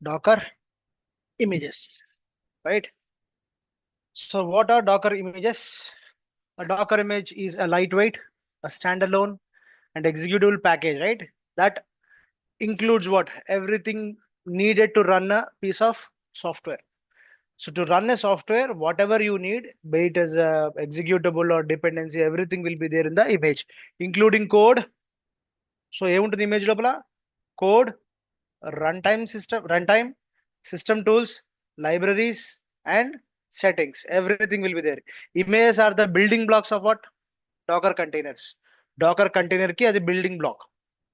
Docker images, right? So what are Docker images? A Docker image is a lightweight, a standalone and executable package, right? That includes what? Everything needed to run a piece of software. So to run a software, whatever you need, be it as a executable or dependency, everything will be there in the image, including code. So ఏముంటుంది image లోపల? Code, runtime, system tools, libraries, and settings. Everything will be there. Images are the building blocks of what? Docker containers. Docker container ki అది building block.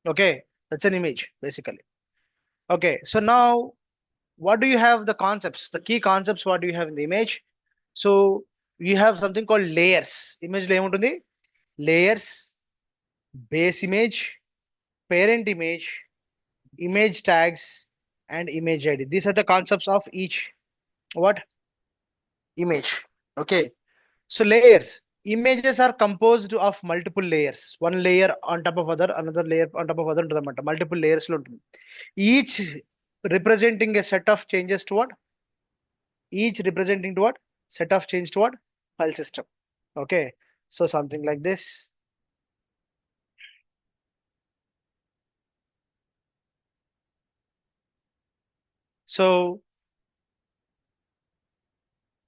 Okay, that's an image basically. Okay, so now what do you have the concepts? The key concepts, what do you have in the image? So you have something called layers. Image లో ఏముంటుంది? Layers, base image, parent image tags, and image ID. These are the concepts of each what? Image. Okay. So layers. Images are composed of multiple layers. One layer on top of other, another layer on top of other ఉంటుందన్నమాట. Multiple layers లో ఉంటుంది. Each representing a set of changes to what? Each representing to what? Set of change to what? File system. Okay. So something like this. So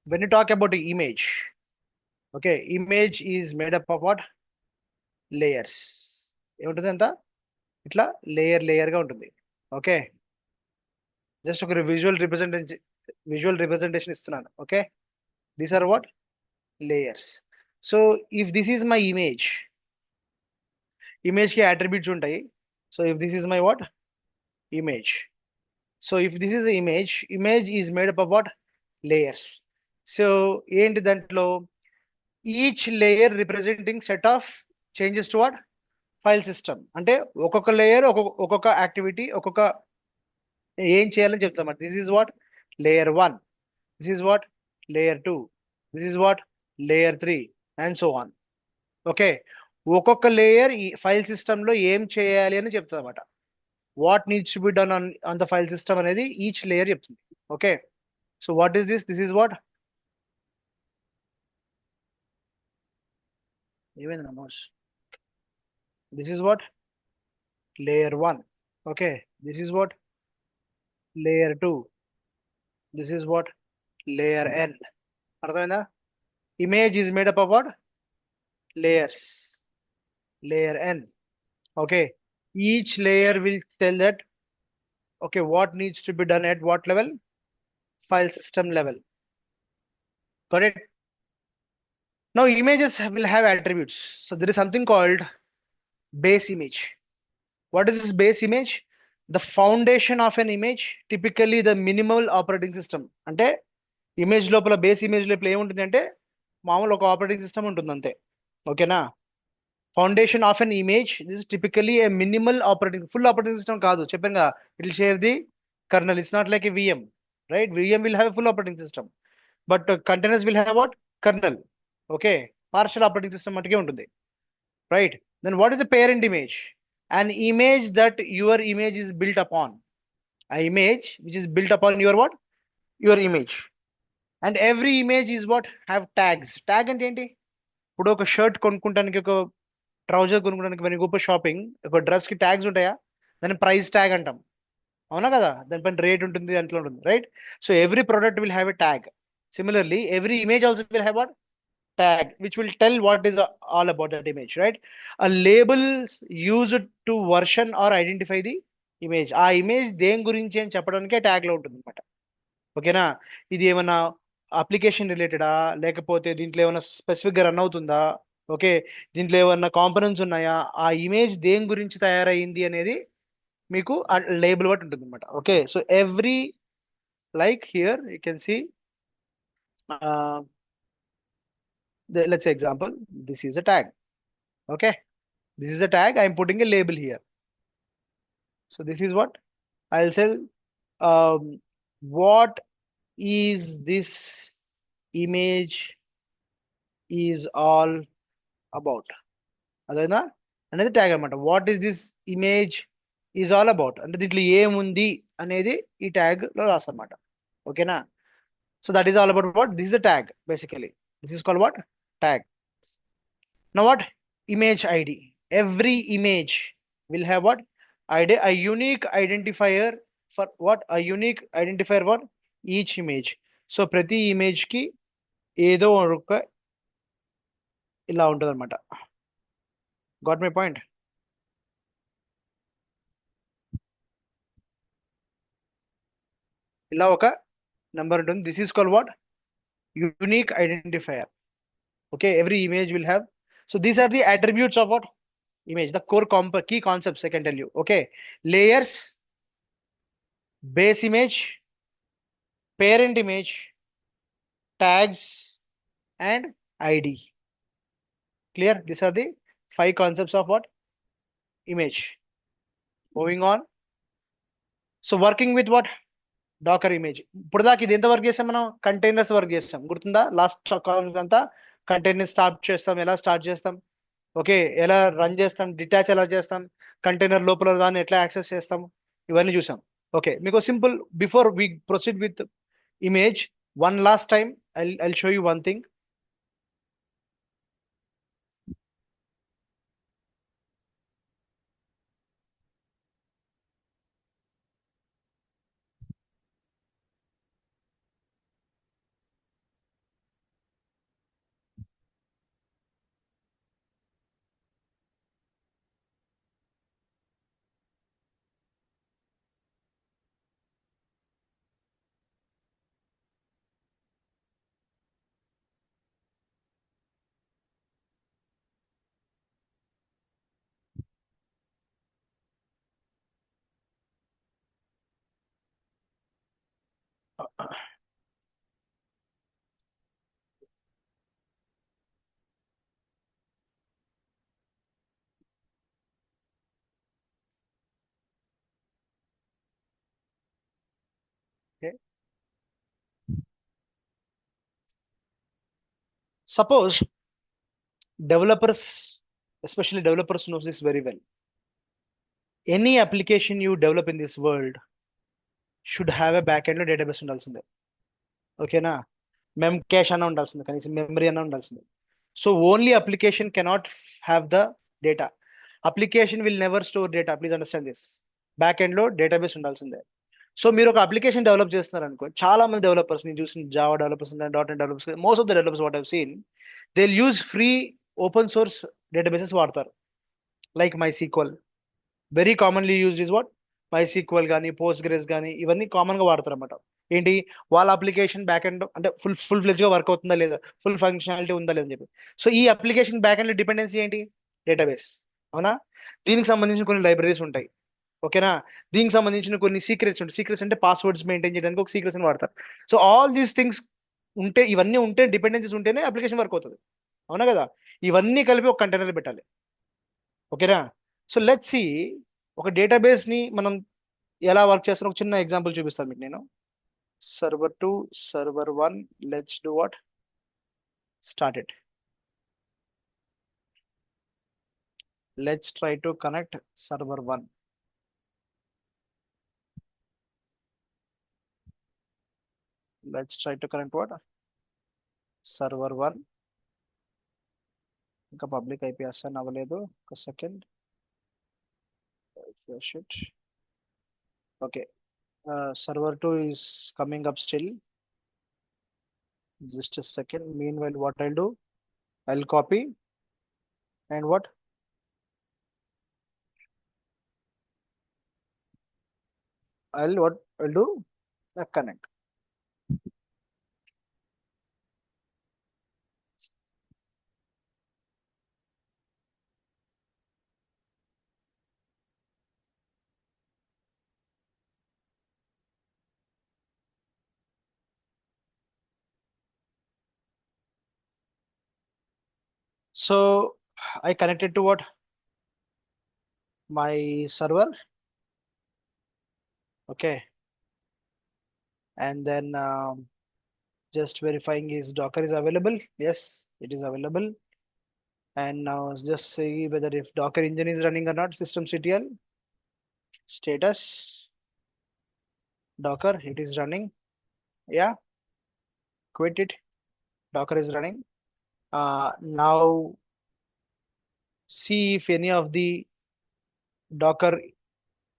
when you talk about the image, okay, image is made up of what? Layers. ఏముంటుంది అంతా ఇట్లా layer గా ఉంటుంది. Okay, just ఒక visual representation ఇస్తున్నాను. Okay, these are what? Layers. So if this is my image కి attributes ఉంటాయి. So if this is my what? Image. So if this is image is made up of what? Layers. So ఏంటి దాంట్లో? Each layer representing set of changes to what? File system. అంటే ఒక్కొక్క layer ఒక్కొక్క activity, ఒక్కొక్క ఏం చేయాలని చెప్తాం. This is what? Layer 1, this is what? Layer 2, this is what? Layer 3, and so on. Okay, ఒక్కొక్క లేయర్ ఈ ఫైల్ సిస్టమ్ లో ఏం చేయాలి అని చెప్తుంది అనమాట. What needs to be done on the file system అనేది ఈచ్ లేయర్ చెప్తుంది. Okay, so what is this? This is what? ఏమైంది నమోస్? This is what? Layer 1. Okay, this is what? Layer 2, this is what? Layer n. అర్థమైందా? Image is made up of what? layers, layer n. Okay, each layer will tell that, okay, what needs to be done at what level? File system level. Got it? Now images will have attributes. So there is something called base image. What is this base image? The foundation of an image, typically the minimal operating system. అంటే image లోపల, base image లోపల ఏముంటుంది అంటే మామూలు ఒక operating system ఉంటుంది అంతే. ఓకేనా? Foundation of an image this typically A minimal operating, full operating system కాదు. చెప్పాను, it will share the kernel. It's not like a VM, right? VM will have a full operating system, but containers will have what? Kernel. Okay, partial operating system మట్టుకే ఉంటుంది, right? Then what is the parent image? An image that your image is built upon. A image which is built upon your what? Your image. And every image is what? Have tags. Tag అంటే ఏంటి? ఇప్పుడు ఒక shirt కొనుక్కుంటానికి, ఒక trouser కొనుక్కోడానికి మనకి గొప్ప shopping, ఒక dress కి ట్యాగ్స్ ఉంటాయా? దాన్ని ప్రైస్ ట్యాగ్ అంటాం, అవునా కదా? దానిపైన రేట్ ఉంటుంది, దాంట్లో ఉంటుంది, right? So every product will have a tag. Similarly every image also will have what? Tag, which will tell what is all about that image, right? ఆ labels used to version or identify the image. ఆ image దేని గురించి అని చెప్పడానికే tag లో ఉంటుంది అనమాట. ఓకేనా? ఇది ఏమన్నా అప్లికేషన్ రిలేటెడా, లేకపోతే దీంట్లో ఏమైనా స్పెసిఫిక్ గా రన్ అవుతుందా? ఓకే, దీంట్లో ఏమన్నా కాంపోనెంట్స్ ఉన్నాయా? ఆ ఇమేజ్ దేని గురించి తయారైంది అనేది మీకు లేబుల్ బట్టి ఉంటుంది అనమాట. Okay, so every, like here you can see, let's say example, this is a tag. Okay, this is a tag, I am putting a label here. So this is what I'll say, what is this image is all about. అదేనా అనేది tag అనమాట. What is this image is all about అంటే దీంట్లో ఏముంది అనేది ఈ tag లో రాస్తారన్నమాట. ఓకేనా? So that is all about what this is the tag basically. This is called what? Tag. Now what? Image ID. Every image will have what? ID, a unique identifier for what? A unique identifier what? Each image. So ప్రతి image కి ఏదో ఒక ఇలా ఉంటుంది అనమాట. Got my point? ఇలా ఒక number ఉంటుంది. This is called what? Unique identifier. Okay, every image will have. So these are the attributes of what? Image. The core key concepts I can tell you. Okay, layers, base image, parent image, tags, and ID. Clear? These are the 5 concepts of what? Image. Moving on. So working with what? Docker image. ఇప్పుడు దాకా ఇది ఎంత work చేసాం మనం? Containers work చేస్తాం. గుర్తుందా? Last అంతా container start చేస్తాం. ఎలా స్టార్ట్ చేస్తాం? ఓకే, ఎలా రన్ చేస్తాం? డిటాచ్ ఎలా చేస్తాం? కంటైనర్ లోపల దాన్ని ఎట్లా యాక్సెస్ చేస్తాం? ఇవన్నీ చూసాం. ఓకే, మీకు simple. Before we proceed with image, one last time I'll show you one thing. Okay. Suppose developers, especially developers knows this very well. Any application you develop in this world should have a backend లో database ఉండాల్సిందే. ఓకేనా? Cash అన్న ఉండాల్సిందే, కనీసం memory అన్న ఉండాల్సిందే. So only application cannot have the data. Application will never store data. Please understand this. Back end లో database ఉండాల్సిందే. సో మీరు ఒక అప్లికేషన్ డెవలప్ చేస్తున్నారు అనుకో, చాలా మంది డెవలపర్స్ నేను చూసిన, Java developers, dot net developers, most of the developers what have seen, they use free open source databases వాడతారు. Like MySQL very commonly used is what? MySQL కానీ, Postgres కానీ, ఇవన్నీ common గా వాడతారు అనమాట. ఏంటి? వాళ్ళ application back end అంటే ఫుల్ ఫ్లెజ్ గా వర్క్ అవుతుందా లేదా, ఫుల్ ఫంక్షనాలిటీ ఉందా లేదని చెప్పి. సో ఈ అప్లికేషన్ బ్యాక్ ఎండ్ డిపెండెన్సీ ఏంటి? డేటాబేస్. అవునా? దీనికి సంబంధించిన కొన్ని లైబ్రరీస్ ఉంటాయి. ఓకేనా? దీనికి సంబంధించిన కొన్ని సీక్రెట్స్ ఉంటాయి. సీక్రెట్స్ అంటే పాస్వర్డ్స్ మెయింటైన్ చేయడానికి ఒక సీక్రెట్స్ అని వాడతారు. సో ఆల్ దీస్ థింగ్స్ ఉంటే, ఇవన్నీ ఉంటే, డిపెండెన్సీస్ ఉంటేనే అప్లికేషన్ వర్క్ అవుతుంది. అవునా కదా? ఇవన్నీ కలిపి ఒక కంటైనర్ పెట్టాలి. ఓకేనా? సో లెట్స్ సి ఒక డేటాబేస్ ని మనం ఎలా వర్క్ చేస్తారో ఒక చిన్న ఎగ్జాంపుల్ చూపిస్తాను మీకు నేను. Server 2, server 1, let's do what? Start it. Let's try to connect server 1. Let's try to connect what? Server 1. ఇంకా పబ్లిక్ ఐపీ అసైన్ అవ్వలేదు. ఒక second. Okay, server 2 is coming up still. Just a second. Meanwhile, what I'll do, I'll copy and what? I'll do? Connect. So I connected to what? My server. Okay. And then just verifying is Docker is available. Yes, it is available. And now just see whether if Docker engine is running or not. Systemctl status. Docker, it is running. Yeah, quit it. Docker is running. Now see if any of the Docker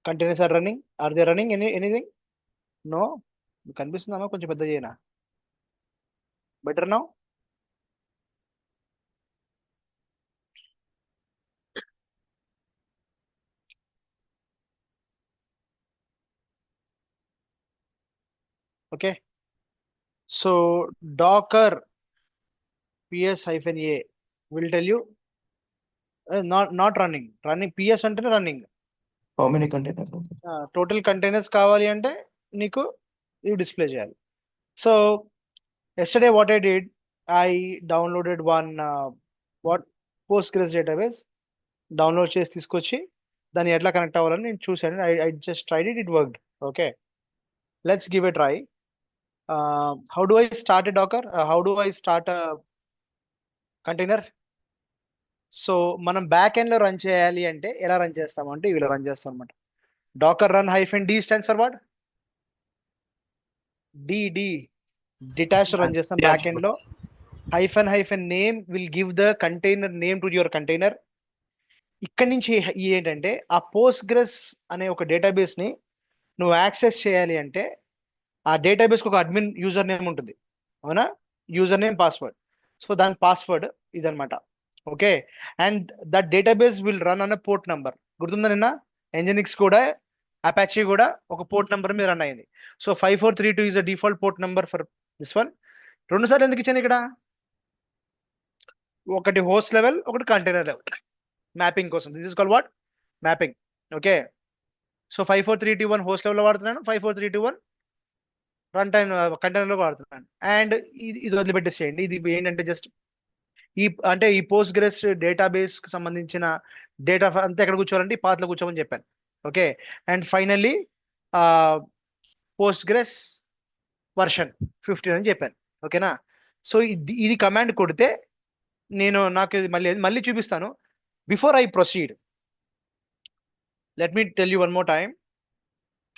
containers are running. Are they running anything? No. కనిపిస్తుందమ్మా కొంచెం పెద్ద చేయనా better now okay so docker ps-a will tell you not running ps అంటేనే running How many containers? Total containers కావాలి అంటే నీకు ఇది display చేయాలి so yesterday what I did, I downloaded one what Postgres database, download చేసి తీసుకొచ్చి దాన్ని ఎట్లా కనెక్ట్ అవ్వాలని నేను చూశాను. I just tried it, it worked. Okay, let's give a try. How do I start a Docker? How do I start a container? So మనం back end లో run చేయాలి అంటే ఎలా రన్ చేస్తాం అంటే ఇలా రన్ చేస్తాం అనమాట. Docker run -d stands for what? D detach run చేస్తాం బ్యాక్ ఎండ్ లో. -name will give the container name to your container. ఇక్కడి నుంచి ఏంటంటే ఆ పోస్ట్గ్రెస్ అనే ఒక డేటాబేస్ ని నువ్వు యాక్సెస్ చేయాలి అంటే ఆ డేటాబేస్ కి ఒక అడ్మిన్ యూజర్ నేమ్ ఉంటుంది, అవునా? User name password. సో దాని పాస్వర్డ్ ఇదనమాట. Okay, and that database will run an port number. గుర్తుందా నిన్న ఎంజనిక్స్ కూడా అపాచీ కూడా ఒక పోర్ట్ నంబర్ మీద రన్ అయింది. So 5432 is a default port number for this one. రెండు సార్లు ఎందుకు ఇచ్చాను ఇక్కడ? ఒకటి హోస్ట్ లెవెల్, ఒకటి కంటైనర్ లెవెల్ మ్యాపింగ్ కోసం. This is called what? Mapping. Okay, so 54321 host level లో వాడుతున్నాను, 54321 రన్ టైం కంటైనర్ లో వాడుతున్నాను. అండ్ ఇది వదిలిపెట్టేసేయండి. ఇది ఏంటంటే జస్ట్ ఈ పోస్ట్గ్రెస్ డేటాబేస్ కి సంబంధించిన డేటా అంతా ఎక్కడ కూర్చోవాలంటే ఈ పాత్లో కూర్చోమని చెప్పాను. Okay, and finally Postgres version 15 అని చెప్పాను. ఓకేనా? సో ఇది కమాండ్ కొడితే నాకు మళ్ళీ చూపిస్తాను. Before I proceed, let me tell you one more time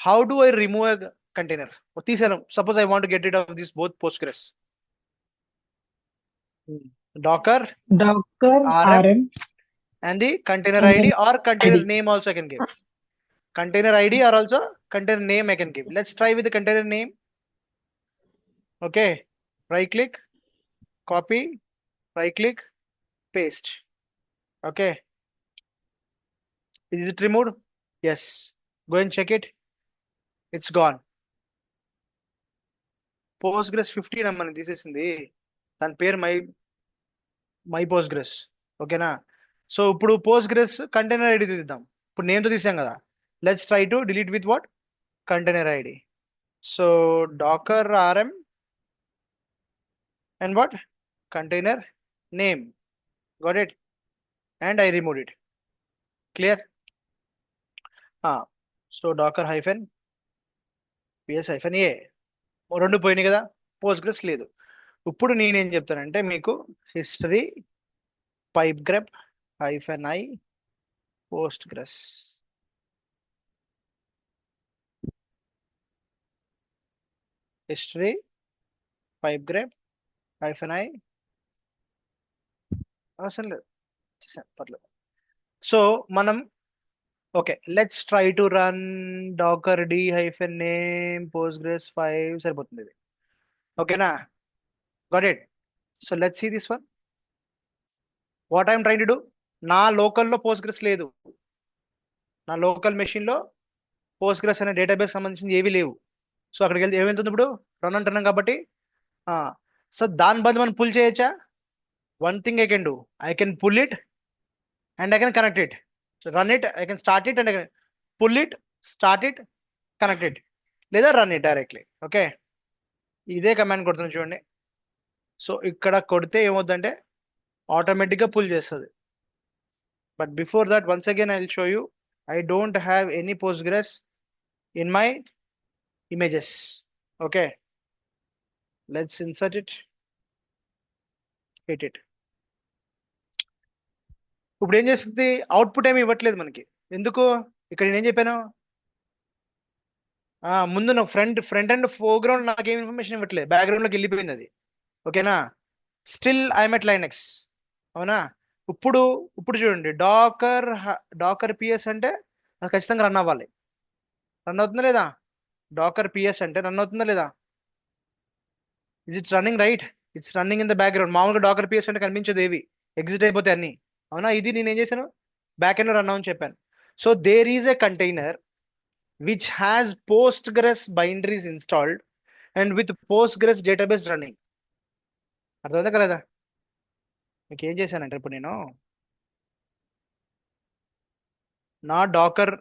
how do I remove a container. తీసాను. Suppose I want get rid of this both Postgres. Docker rm and the container id or container name also I can give. Container id or also container name I can give. Let's try with the container name. Okay, right click, copy, right click, paste. Okay, is it removed? Yes, go and check it. It's gone. Postgres 15 అమ్మని తీసేసింది. దాని పేరు my Postgres. ఓకేనా? So ఇప్పుడు Postgres container ID తీద్దాం. ఇప్పుడు name తో తీసాం కదా. Let's try to delete with what? Container ID. So docker rm and what? Container name. Got it? And I removed it. Clear? So docker -ps-a రెండు పోయినాయి కదా, పోస్ట్గ్రెస్ లేదు. ఇప్పుడు నేనేం చెప్తానంటే మీకు history pipgrep -i Postgres. History pipgrep -i అవసరం లేదు, పర్లేదు. సో మనం okay, let's try to run docker d-name postgres 5 సరిపోతుంది ఇది. ఓకేనా? Got it. So let's see this one. What I'm trying to do, నా లోకల్లో పోస్ట్గ్రెస్ లేదు. నా లోకల్ మెషిన్ లో పోస్ట్గ్రెస్ అనే డేటాబేస్ సంబంధించింది ఏవి లేవు. సో అక్కడికి వెళ్తే ఏమి వెళ్తుంది? ఇప్పుడు రన్ అంటున్నాం కాబట్టి. సో దాని బదులు మనం పుల్ చేయొచ్చా? One thing I can do, I can pull it and I can connect it. So run it, I can start it and I can pull it, start it, connect it, లేదా run it directly. Okay, ఇదే command కొడుతుంది చూడండి. సో ఇక్కడ కొడితే ఏమవుతుందంటే ఆటోమేటిక్గా pull చేస్తుంది. But before that once again I will show you, I don't have any Postgres in my images. Okay, let's insert it, hit it. ఇప్పుడు ఏం చేస్తుంది? అవుట్పుట్ ఏమి ఇవ్వట్లేదు మనకి. ఎందుకు? ఇక్కడ నేనేం చెప్పాను? ముందు నా ఫ్రంట్ అండ్ ఫోర్గ్రౌండ్ నాకేం ఇన్ఫర్మేషన్ ఇవ్వట్లేదు, బ్యాక్గ్రౌండ్లోకి వెళ్ళిపోయింది అది. ఓకేనా? Still I'm at Linux. అవునా? ఇప్పుడు ఇప్పుడు చూడండి, డాకర్ పిఎస్ అంటే అది ఖచ్చితంగా రన్ అవ్వాలి. రన్ అవుతుందా లేదా? డాకర్ పిఎస్ అంటే రన్ అవుతుందా లేదా? It's running, right? It's running in the background. మామూలుగా డాకర్ పిఎస్ అంటే కనిపించదు ఏవి, ఎగ్జిట్ అయిపోతాయి అన్ని. అవునా? ఇది నేను ఏం చేశాను, బ్యాక్ ఎండ్ రన్ అవ్వని చెప్పాను. So there is a container which has Postgres binaries installed and with Postgres database running. అర్థమైందా కదా? మీకు ఏం చేశానంటే ఇప్పుడు నేను నా డాకర్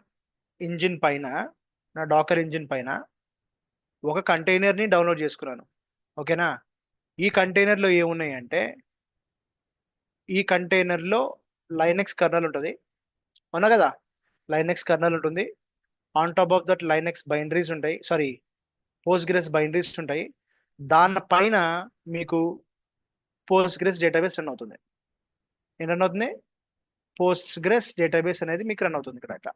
ఇంజిన్ పైన నా డాకర్ ఇంజిన్ పైన ఒక కంటైనర్ని డౌన్లోడ్ చేసుకున్నాను. ఓకేనా? ఈ కంటైనర్లో ఏమున్నాయి అంటే, ఈ కంటైనర్లో లైనెక్స్ కర్నల్ ఉంటుంది. అవునా కదా? లైనెక్స్ కర్నల్ ఉంటుంది. On top of that Linux binaries ఉంటాయి, సారీ పోస్ట్గ్రెస్ బైనరీస్ ఉంటాయి. దానిపైన మీకు పోస్ట్గ్రెస్ డేటాబేస్ రన్ అవుతుంది. ఏం రన్ అవుతుంది? పోస్ట్గ్రెస్ డేటాబేస్ అనేది మీకు రన్ అవుతుంది ఇక్కడ. ఇట్లా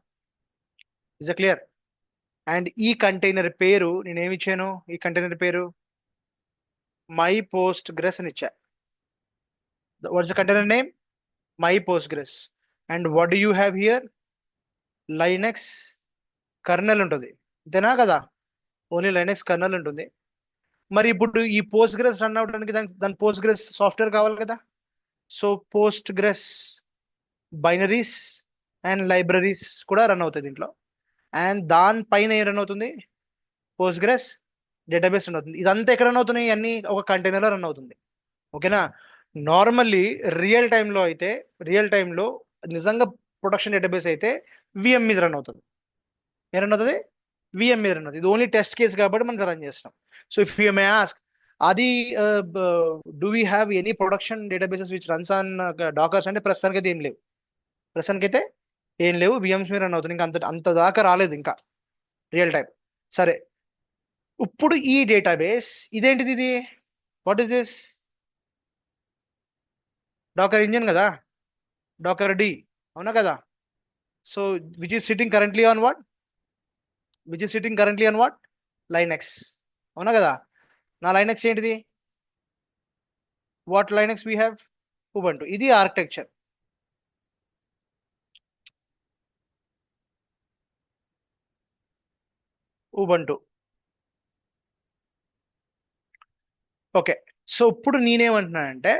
ఇస్ అ క్లియర్? అండ్ ఈ కంటైనర్ పేరు నేనేమి ఇచ్చాను, ఈ కంటైనర్ పేరు మై పోస్ట్గ్రెస్ అని ఇచ్చా. What's the container name? My Postgres. And what do you have here? Linux colonel ఉంటుంది. అంతేనా కదా? ఓన్లీ లైనెక్స్ కర్నల్ ఉంటుంది. మరి ఇప్పుడు ఈ పోస్ట్గ్రెస్ రన్ అవడానికి దాని పోస్ట్గ్రెస్ సాఫ్ట్వేర్ కావాలి కదా. So Postgres binaries and libraries కూడా రన్ అవుతాయి దీంట్లో. అండ్ దానిపైన ఏం రన్ అవుతుంది? పోస్ట్గ్రెస్ డేటాబేస్ రన్ అవుతుంది. ఇదంతా ఎక్కడ రన్ అవుతున్నాయి? అన్ని ఒక కంటైనర్లో రన్ అవుతుంది. ఓకేనా? నార్మల్లీ రియల్ టైంలో నిజంగా ప్రొడక్షన్ డేటాబేస్ అయితే విఎం మీద రన్ అవుతుంది. ఏం రన్ అవుతుంది? విఎం మీద రన్ అవుతుంది. ఇది ఓన్లీ టెస్ట్ కేస్ కాబట్టి మనం రన్ చేస్తాం. So if you may ask, అది do we have any production databases which runs on Dockers అంటే ప్రస్తుతానికి అయితే ఏం లేవు. ప్రస్తుతానికైతే ఏం లేవు, విఎంస్ మీద రన్ అవుతుంది. ఇంకా అంత దాకా రాలేదు ఇంకా రియల్ టైం. సరే, ఇప్పుడు ఈ డేటాబేస్ ఇదేంటిది? ఇది what is this? Docker engine కదా, డాకర్ డి. అవునా కదా? So which is sitting currently on what? Which is sitting currently on what? Linux. అవునా కదా? నా లైనెక్స్ ఏంటిది? What Linux we have? Ubuntu. ఇది ఆర్కిటెక్చర్. ఉబంటు. ఓకే. సో ఇప్పుడు నేనేమంటున్నానంటే,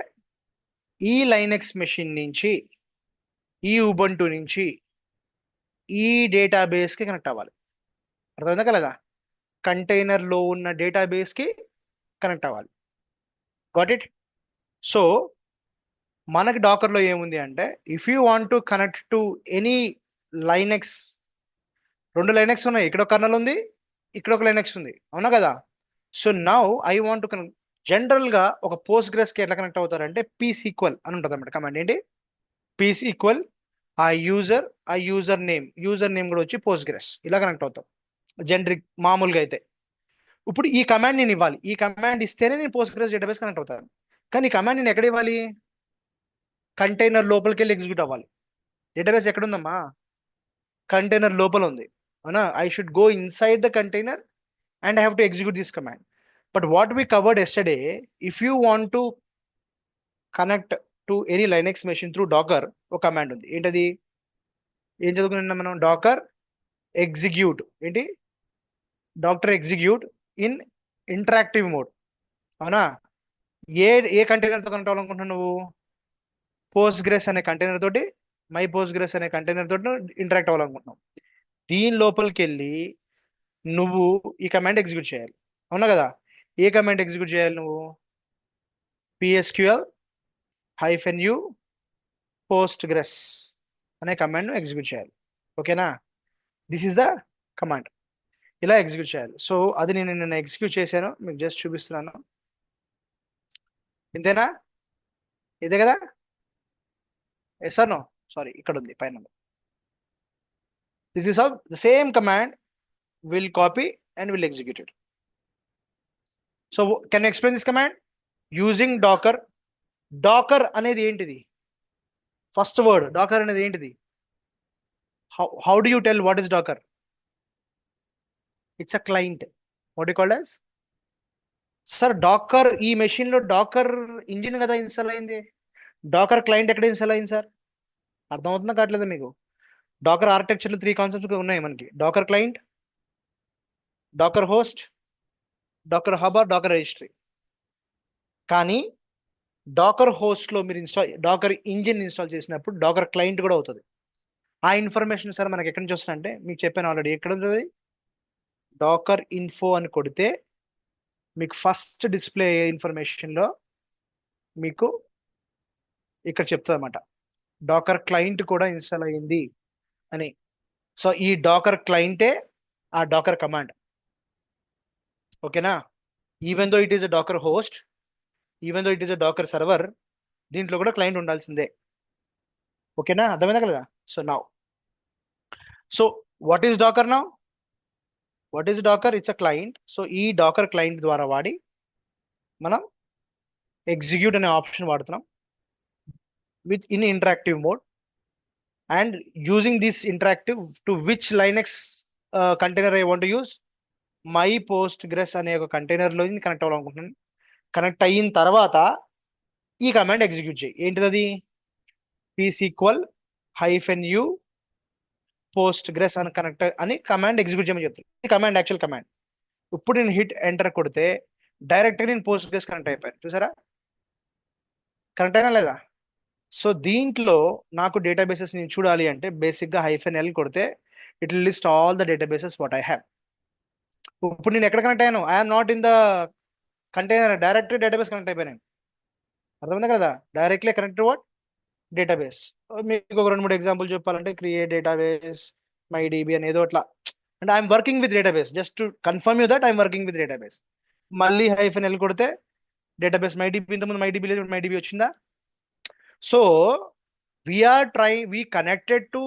ఈ లైనెక్స్ మెషిన్ నుంచి, ఈ ఉబంటు నుంచి ఈ డేటాబేస్ కి కనెక్ట్ అవ్వాలి. అర్థమైందా కదా? కంటైనర్ లో ఉన్న డేటాబేస్ కి కనెక్ట్ అవ్వాలి. Got it? సో మనకి డాకర్ లో ఏముంది అంటే, if you want to connect to any Linux, రెండు లైనెక్స్ ఉన్నాయి. ఇక్కడ ఒక కర్నల్ ఉంది, ఇక్కడ ఒక లైనెక్స్ ఉంది. అవునా కదా? So now I want to connect. General గా ఒక పోస్ట్ గ్రెస్ కి ఎట్లా కనెక్ట్ అవుతారంటే, పీసీక్వల్ అని ఉంటుంది అన్నమాట. కమాండ్ ఏంటి? పీసీక్వల్. ఆ యూజర్ నేమ్ కూడా వచ్చి పోస్ట్ గ్రెస్. ఇలా కనెక్ట్ అవుతాం జనరిక్ మామూలుగా అయితే. ఇప్పుడు ఈ కమాండ్ నేను ఇవ్వాలి. ఈ కమాండ్ ఇస్తేనే నేను పోస్ట్ గ్రెస్ డేటాబేస్ కనెక్ట్ అవుతాను. కానీ ఈ కమాండ్ నేను ఎక్కడ ఇవ్వాలి? కంటైనర్ లోపలికి వెళ్ళి ఎగ్జిక్యూట్ అవ్వాలి. డేటాబేస్ ఎక్కడుందమ్మా? కంటైనర్ లోపల ఉంది. అవునా? I should go inside the container and I have to execute this command. But what we covered yesterday, if you want to connect to any Linux machine through Docker, ఒక command ఉంది. ఏంటది? ఏం చదువుకున్నాం మనం? Docker execute. ఏంటి? Doctor execute in interactive mode. అవునా? ఏ ఏ కంటైనర్తో connect అవ్వాలనుకుంటున్నావు నువ్వు? పోస్ట్ గ్రెస్ అనే కంటైనర్ తోటి, మై పోస్ట్ గ్రెస్ అనే కంటైనర్ తోటి ఇంటరాక్ట్ అవ్వాలనుకుంటున్నావు. దీని లోపలికి వెళ్ళి నువ్వు ఈ కమాండ్ ఎగ్జిక్యూట్ చేయాలి. అవునా కదా? ఏ కమాండ్ ఎగ్జిక్యూట్ చేయాలి నువ్వు? PSQL-u పోస్ట్గ్రెస్ అనే కమాండ్ ఎగ్జిక్యూట్ చేయాలి. ఓకేనా? This is the command. ఇలా ఎగ్జిక్యూట్ చేయాలి. సో అది నేను ఎగ్జిక్యూట్ చేశాను, మీకు జస్ట్ చూపిస్తున్నాను. ఇంతేనా? ఇదే కదా? Yes or no? సారీ, ఇక్కడ ఉంది పైన. This is how the same command will copy and will execute it. So can explain this command using Docker. Docker అనేది ఏంటిది? ఫస్ట్ వర్డ్ డాకర్ అనేది ఏంటిది? How do you tell what is Docker? It's a client. What you called as sir Docker. ఈ machine లో Docker engine కదా install అయింది. Docker client ఎక్కడ install అయింది సార్? అర్థమవుతుందా కావట్లేదు మీకు? డాకర్ ఆర్కిటెక్చర్లో 3 కాన్సెప్ట్స్ ఉన్నాయి మనకి: Dakar client, Docker host, Docker hub, Docker registry. కానీ డాకర్ హోస్ట్ లో మీరు డాకర్ ఇంజిన్ ఇన్స్టాల్ చేసినప్పుడు డాకర్ క్లయింట్ కూడా అవుతుంది. ఆ ఇన్ఫర్మేషన్ సార్ మనకి ఎక్కడి నుంచి వస్తుందంటే, మీకు చెప్పాను ఆల్రెడీ. ఎక్కడ ఉంటుంది? డాకర్ ఇన్ఫో అని కొడితే మీకు ఫస్ట్ డిస్ప్లే అయ్యే ఇన్ఫర్మేషన్ లో మీకు ఇక్కడ చెప్తుంది అనమాట, డాకర్ క్లయింట్ కూడా ఇన్స్టాల్ అయ్యింది అని. సో ఈ డాకర్ క్లయింటే ఆ డాకర్ కమాండ్. ఓకేనా? Even though it is a Docker host, even though it is a Docker server, దీంట్లో కూడా క్లయింట్ ఉండాల్సిందే. ఓకేనా? అర్థమైందా కదా? So now, so what is Docker now? What is Docker? It's a client. So ఈ Docker client ద్వారా వాడి మనం ఎగ్జిక్యూట్ అనే ఆప్షన్ వాడుతున్నాం with in interactive mode. And using this interactive to which Linux container I want use, my post గ్రెస్ అనే ఒక container లో connect అవ్వాలనుకుంటున్నాను. Connect అయిన తర్వాత ఈ కమాండ్ ఎగ్జిక్యూట్ చేయి. ఏంటిది అది? psql -u పోస్ట్ గ్రెస్ అని కనెక్ట్ అని కమాండ్ ఎగ్జిక్యూట్ చేయమని చెప్తుంది. ఈ కమాండ్ యాక్చువల్ కమాండ్. ఇప్పుడు నేను హిట్ ఎంటర్ కొడితే డైరెక్ట్ గా నేను పోస్ట్ గ్రెస్ కనెక్ట్ అయిపోయాను. చూసారా? కనెక్ట్ అయినా లేదా? సో దీంట్లో నాకు డేటాబేసెస్ నేను చూడాలి అంటే బేసిక్ గా -l కొడితే it will list all the databases what I have. ఇప్పుడు నేను ఎక్కడ కనెక్ట్ అయ్యాను? I'm not in the container, direct database connect అయిపోయాను. అర్థమైందా కదా? Directly connect what? డేటాబేస్. మీకు ఒక 2-3 ఎగ్జాంపుల్ చెప్పాలంటే క్రియేట్ డేటాబేస్, మై డిబి అని ఏదో అట్లా. అంటే I'm working with database. Just to confirm you that I'm working with database. మళ్ళీ -l కొడితే డేటాబేస్ మై డిబి, ఇంతకుముందు మై డిబి వచ్చిందా? So we connected to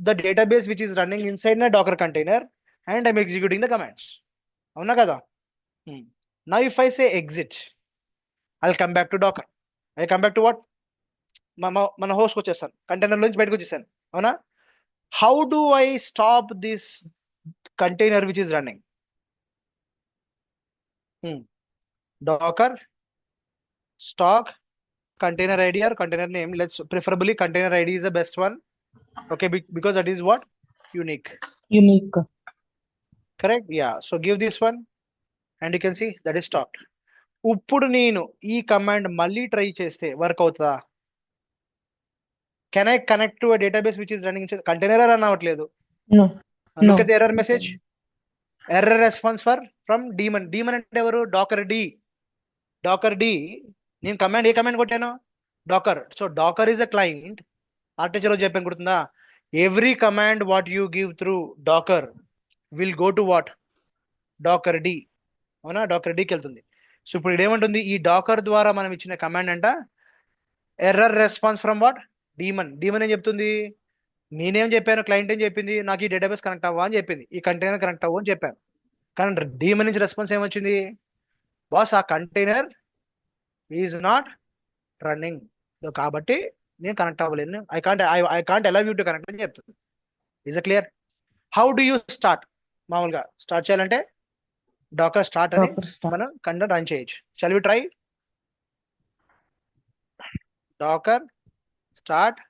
the database which is running inside a Docker container, and I'm executing the commands. అవునా కదా? Now if I say exit, I'll come back to Docker. I come back to what? మన host వచ్చేస్తాను, container నుంచి బయటకు వచ్చేసాను. అవునా? How do I stop this container which is running? Docker stop container ID or container name. Let's preferably container ID is the best one. Okay, because that is what? Unique. Correct? Yeah. So give this one and you can see that is stopped. ఇప్పుడు నేను ఈ command మళ్ళీ try చేస్తే work అవుతుందా? Can I connect to database which is running container? Run అవ్వట్లేదు. Look at the error message. Error response from daemon. Daemon అంటే ఎవరు? Docker D. Docker D. నేను కమాండ్, ఏ కమాండ్ కొట్టాను? Docker. So Docker is a client. Article చెప్పాను, గుర్తుందా? Every command what you give through Docker will go to what? Docker D. అవునా? Docker డికి వెళ్తుంది. సో ఇప్పుడు ఏమంటుంది? ఈ డాకర్ ద్వారా మనం ఇచ్చిన కమాండ్ అంట error response from what? Demon. Demon ఏం చెప్తుంది? నేనేం చెప్పాను? క్లయింట్ ఏం చెప్పింది? నాకు ఈ డేటాబేస్ కనెక్ట్ అవ్వా అని చెప్పింది, ఈ కంటైనర్ కనెక్ట్ అవ్వు అని చెప్పాను. కానీ డీమన్ నుంచి రెస్పాన్స్ ఏమొచ్చింది? బాస్ ఆ కంటైనర్ ఈజ్ నాట్ రన్నింగ్, కాబట్టి నేను కనెక్ట్ అవ్వలేను. I can't allow you to connect అని చెప్తుంది. Is a clear? How do you start? మామూలుగా స్టార్ట్ చేయాలంటే డాకర్ స్టార్ట్ అని మనం కంటైనర్ రన్ చేయొచ్చు. Shall we try? Docker start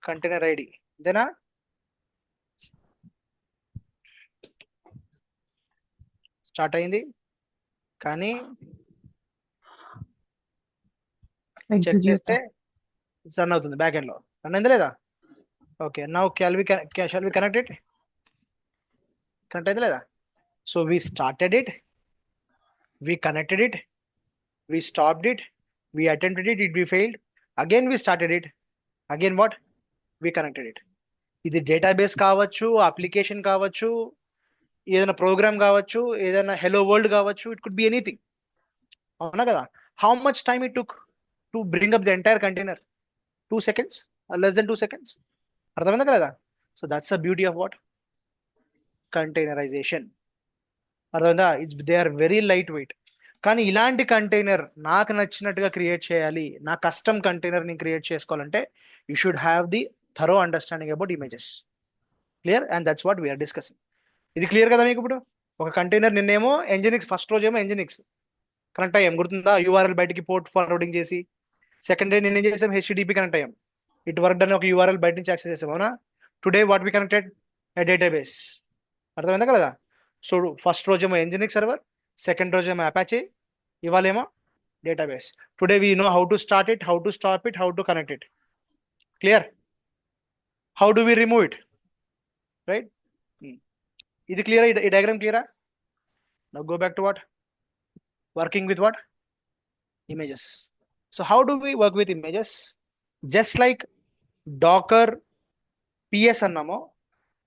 container ID, ఇదేనా? స్టార్ట్ అయింది, కానీ చెక్ చేస్తే రన్ అవుతుంది బ్యాక్ ఎండ్ లో. రన్ అయింది లేదా? Okay, now shall we connect it? Connect అయింది లేదా? So we started it, we connected it, we stopped it, we attempted it, it we failed, again we started it, again what? We connected it. ఇది database కావచ్చు, application కావచ్చు, ఏదైనా program కావచ్చు, ఏదైనా hello world కావచ్చు, it could be anything. అవునా కదా? How much time it took to bring up the entire container? 2 seconds, less than 2 seconds. అర్థమైందా కదా? So that's the beauty of what? Containerization. అర్థమైందా? They are very light weight. కానీ ఇలాంటి container నాకు నచ్చినట్టుగా create చేయాలి, నా కస్టమ్ కంటైనర్ ని క్రియేట్ చేసుకోవాలంటే you should have the thorough understanding about images. Clear? And that's what we're discussing. ఇది క్లియర్ కదా మీకు? ఇప్పుడు ఒక కంటైనర్ నిన్నేమో ఎంజినిక్స్, ఫస్ట్ రోజేమో ఎంజినిక్స్ కనెక్ట్ అయ్యాం, గుర్తుందా? యూఆర్ఎల్ బయటికి పోర్ట్ ఫార్వర్డింగ్ చేసి. సెకండ్ డే నేను ఏం చేసాం, హెచ్టిడిపి కనెక్ట్ అయ్యాం. ఇట్ వర్క్ అని ఒక యూఆర్ఎల్ బయట నుంచి యాక్సెస్ చేసాం, అవునా? Today what we connected, a database. అర్థమైందా కదా? సో ఫస్ట్ రోజేమో ఎంజినిక్ సర్వర్, సెకండ్ రోజేమో అపాచే, ఇవాళేమో database. Today we know how to start it, how to stop it, how to connect it. Clear? How do we remove it, right? ఇది clear, ఈ diagram క్లియరా? Now go back to what, working with what, images. So how do we work with images? Just like Docker PS అన్నామో,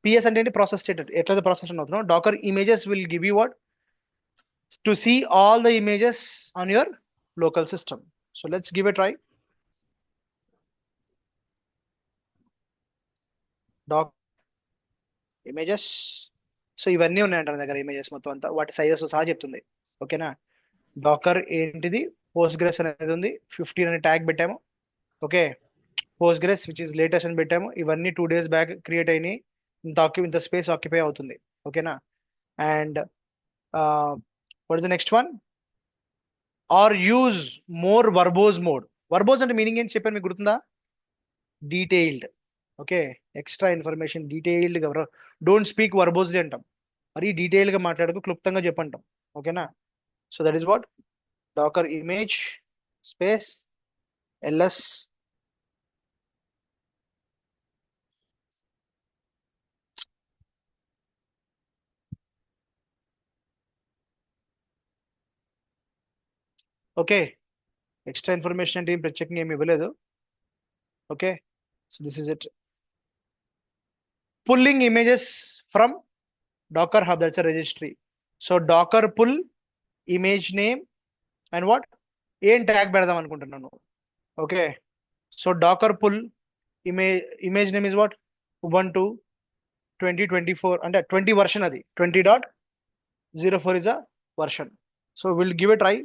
PS అంటే ఏంటి, process stated, ఎట్లయితే process అవుతున్నాం, Docker images will give you what, to see all the images on your local system. So let's give a try. Dock images. సో ఇవన్నీ ఉన్నాయంట నా దగ్గర, ఇమేజెస్ మొత్తం అంతా, వాటి సైజెస్ సహా చెప్తుంది. ఓకేనా? డాకర్ ఏంటిది, పోస్ట్ గ్రెస్ అనేది ఉంది, 15 అనే ట్యాగ్ పెట్టాము. Okay, Postgres which is latest అని పెట్టాము. ఇవన్నీ 2 days బ్యాక్ క్రియేట్ అయినాయి. ఇంత స్పేస్ ఆక్యుపై అవుతుంది. ఓకేనా? And what is the next one, or use more verbose mode. Verbose అంటే మీనింగ్ ఏంటి చెప్పాను, మీకు గుర్తుందా? Detailed. Okay, extra information detailed గా, డోంట్ స్పీక్ వర్బోజ్లీ అంటాం. మరి డీటెయిల్ గా మాట్లాడకు, క్లుప్తంగా చెప్పంటాం. ఓకేనా? So that is what Docker image space LS. Okay, extra information అంటే ఏం ప్రత్యేకంగా ఏమి ఇవ్వలేదు. Okay, so this is it. Pulling images from Docker hub, that's a registry. So Docker pull image name and what, ఏం tag పెడదాం అనుకుంటున్నాను. Okay, so Docker pull image name is what, Ubuntu 2024 అంటే 20 version, అది 20.04 is a version. So will give a try.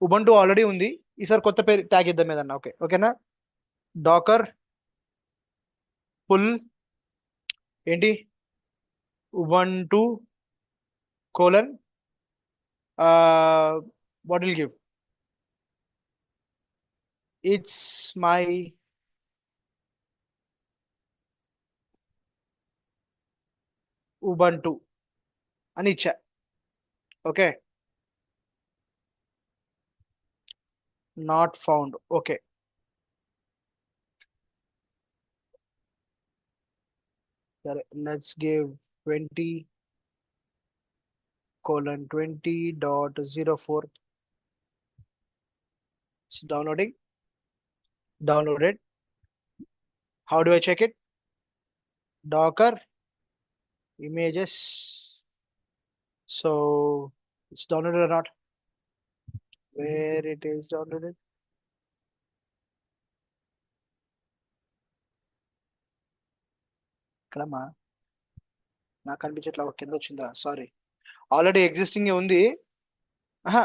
Ubuntu already ఉంది, ఈసారి కొత్త పేరు tag ఇద్దాం ఏదన్నా. ఓకే, ఓకేనా? డాకర్ పుల్ ఏంటి, Ubuntu colon, what will give, it's my Ubuntu అని ఇచ్చా. Okay, not found. ఓకే, సరే, let's give 20:20.04. It's downloading. Downloaded. How do I check it? Docker images. So it's downloaded or not? Where it is downloaded? ఇక్కడమ్మా, నాకు కనిపించట్లా, కింద వచ్చిందా? Sorry, already existing ఉంది. ఆహా,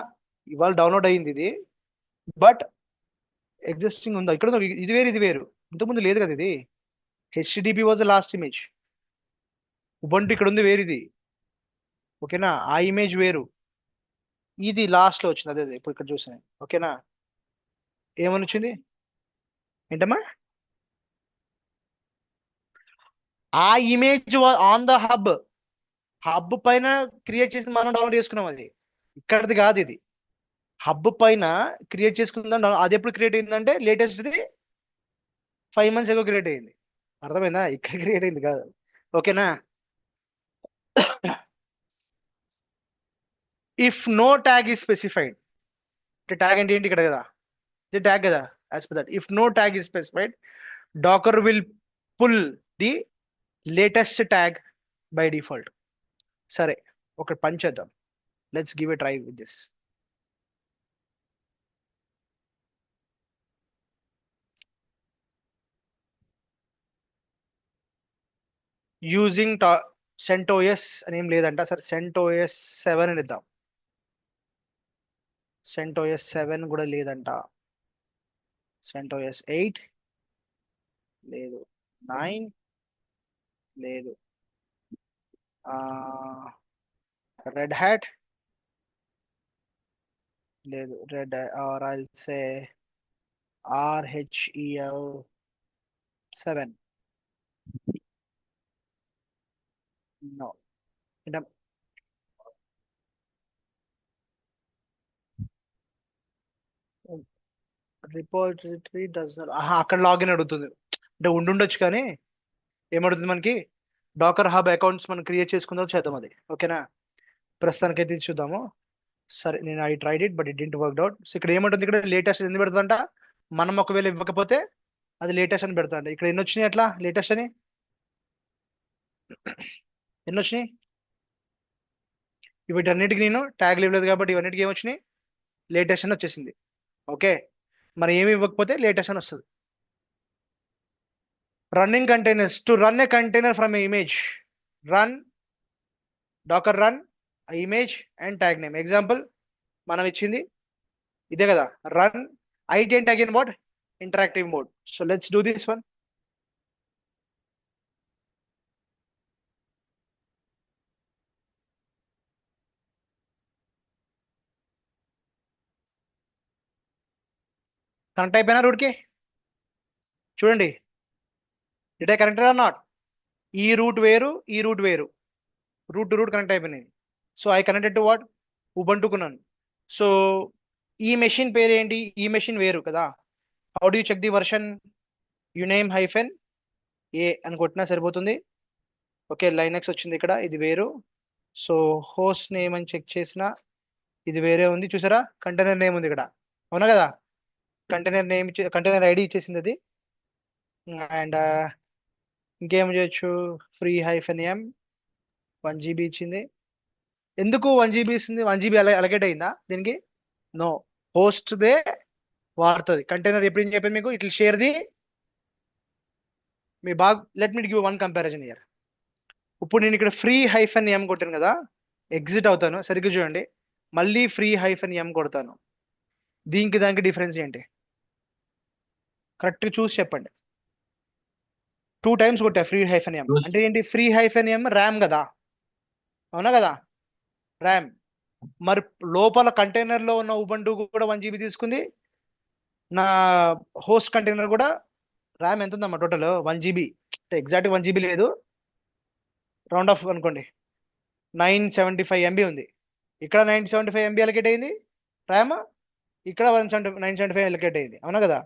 ఇవాళ download అయ్యింది ఇది, బట్ ఎగ్జిస్టింగ్ ఉందా? ఇక్కడ ఉంది. ఇది వేరు, ఇది వేరు. ఇంతకుముందు లేదు కదా ఇది. HDP was the last image. Ubuntu ఇక్కడ ఉంది వేరేది. ఓకేనా? ఆ ఇమేజ్ వేరు, ఇది లాస్ట్ లో వచ్చింది. అదే అదే ఇప్పుడు ఇక్కడ చూసాను. ఓకేనా? ఏమని వచ్చింది ఏంటమ్మా? ఆ image on the hub, hub పైన క్రియేట్ చేసి మనం డౌన్లోడ్ చేసుకున్నాం. అది ఇక్కడది కాదు, ఇది హబ్ పైన క్రియేట్ చేసుకుందాం. అది ఎప్పుడు క్రియేట్ అయిందంటే latest the 5 months ago create అయింది. అర్థమైందా? ఇక్కడ క్రియేట్ అయింది కాదు. ఓకేనా? If no tag is specified, tag అంటే ఏంటి ఇక్కడ కదా, ఇది ట్యాగ్ కదా. As per that, if no tag is specified, Docker will pull the latest tag by default. సరే, ఒక పని చేద్దాం. Let's give a try with this. Using CentOS అని ఏం లేదంట. సరే, CentOS 7 అని ఇద్దాం. CentOS 7 కూడా లేదంట. CentOS 8 లేదు, 9 లేదు, రెడ్ హ్యాట్ లేదు, red R I'll say RHEL 7. No. Repository does అక్కడ లాగిన్ అడుగుతుంది, అంటే ఉండుండొచ్చు కానీ ఏమడుగుతుంది మనకి, డాకర్ హబ్ అకౌంట్స్ మనం క్రియేట్ చేసుకుందో చేద్దాం అది. ఓకేనా, ప్రస్తుతానికి అయితే ఇది చూద్దాము. సరే, నేను I tried it but it didn't work out. So ఇక్కడ ఏమంటుంది, ఇక్కడ లేటెస్ట్ ఎందుకు పెడుతుందంట, మనం ఒకవేళ ఇవ్వకపోతే అది లేటెస్ట్ అని పెడతాంట. ఇక్కడ ఎన్ని వచ్చినాయి అట్లా లేటెస్ట్ అని, ఎన్ని వచ్చినాయి? వీటన్నిటికి నేను ట్యాగ్లు ఇవ్వలేదు కాబట్టి ఇవన్నిటికి ఏమొచ్చినాయి, లేటెస్ట్ అని వచ్చేసింది. ఓకే, మరి ఏమి ఇవ్వకపోతే లేటెస్ట్ అని వస్తుంది. Running containers, to run a container from a image, run Docker run image and tag name. Example మనం ఇచ్చింది ఇదే కదా, run it and again what, interactive mode. So let's do this one. Connect అయిపోయినా రూట్కి, చూడండి, did I connected or not? ఈ root వేరు, ఈ రూట్ వేరు, రూట్ టు రూట్ కనెక్ట్ అయిపోయినాయి. So I connected to what, ఉబంటుకున్నాను. సో ఈ మెషిన్ పేరు ఏంటి, ఈ మెషిన్ వేరు కదా. How do you check the version? Uname hyphen a అని కొట్టినా సరిపోతుంది. ఓకే, లైనక్స్ వచ్చింది ఇక్కడ, ఇది వేరు. సో హోస్ట్ నేమ్ అని చెక్ చేసిన ఇది వేరే ఉంది, చూసారా, కంటైనర్ నేమ్ ఉంది ఇక్కడ, అవునా కదా. కంటైనర్ నేమ్, కంటైనర్ ఐడి ఇచ్చేసింది అది. అండ్ ఇంకేం చేయొచ్చు, ఫ్రీ హైఫెన్ ఎం 1 GB ఇచ్చింది. ఎందుకు 1 GB ఇస్తుంది? 1 GB అలకేట్ అయిందా దీనికి? నో, హోస్ట్ దే వాడుతుంది కంటైనర్. ఎప్పుడు ఏం చెప్పాను మీకు, ఇట్లా షేర్ ది మీ బాగా. Let me give one comparison year. ఇప్పుడు నేను ఇక్కడ ఫ్రీ హైఫెన్ ఎం కొట్టాను కదా, ఎగ్జిట్ అవుతాను, సరిగ్గా చూడండి, మళ్ళీ ఫ్రీ హైఫెన్ ఎం కొడతాను. దీనికి దానికి డిఫరెన్స్ ఏంటి, కరెక్ట్ చూసి చెప్పండి. 2 times కొట్టా ఫ్రీ హైఫెన్ ఎం అంటే ఏంటి, ఫ్రీ హైఫెన్ ఎం ర్యామ్ కదా, అవునా కదా, ర్యామ్. మరి లోపల కంటైనర్ లో ఉన్న ఉబంటు కూడా 1 GB తీసుకుంది, నా హోస్ట్ కంటైనర్ కూడా ర్యామ్ ఎంత ఉందమ్మా టోటల్ 1 GB. అంటే ఎగ్జాక్ట్ 1 GB లేదు, రౌండ్ ఆఫ్ అనుకోండి, 975 MB ఉంది. ఇక్కడ 975 MB అలకేట్ అయింది ర్యామ్, ఇక్కడ 975 అలకేట్ అయింది, అవునా కదా.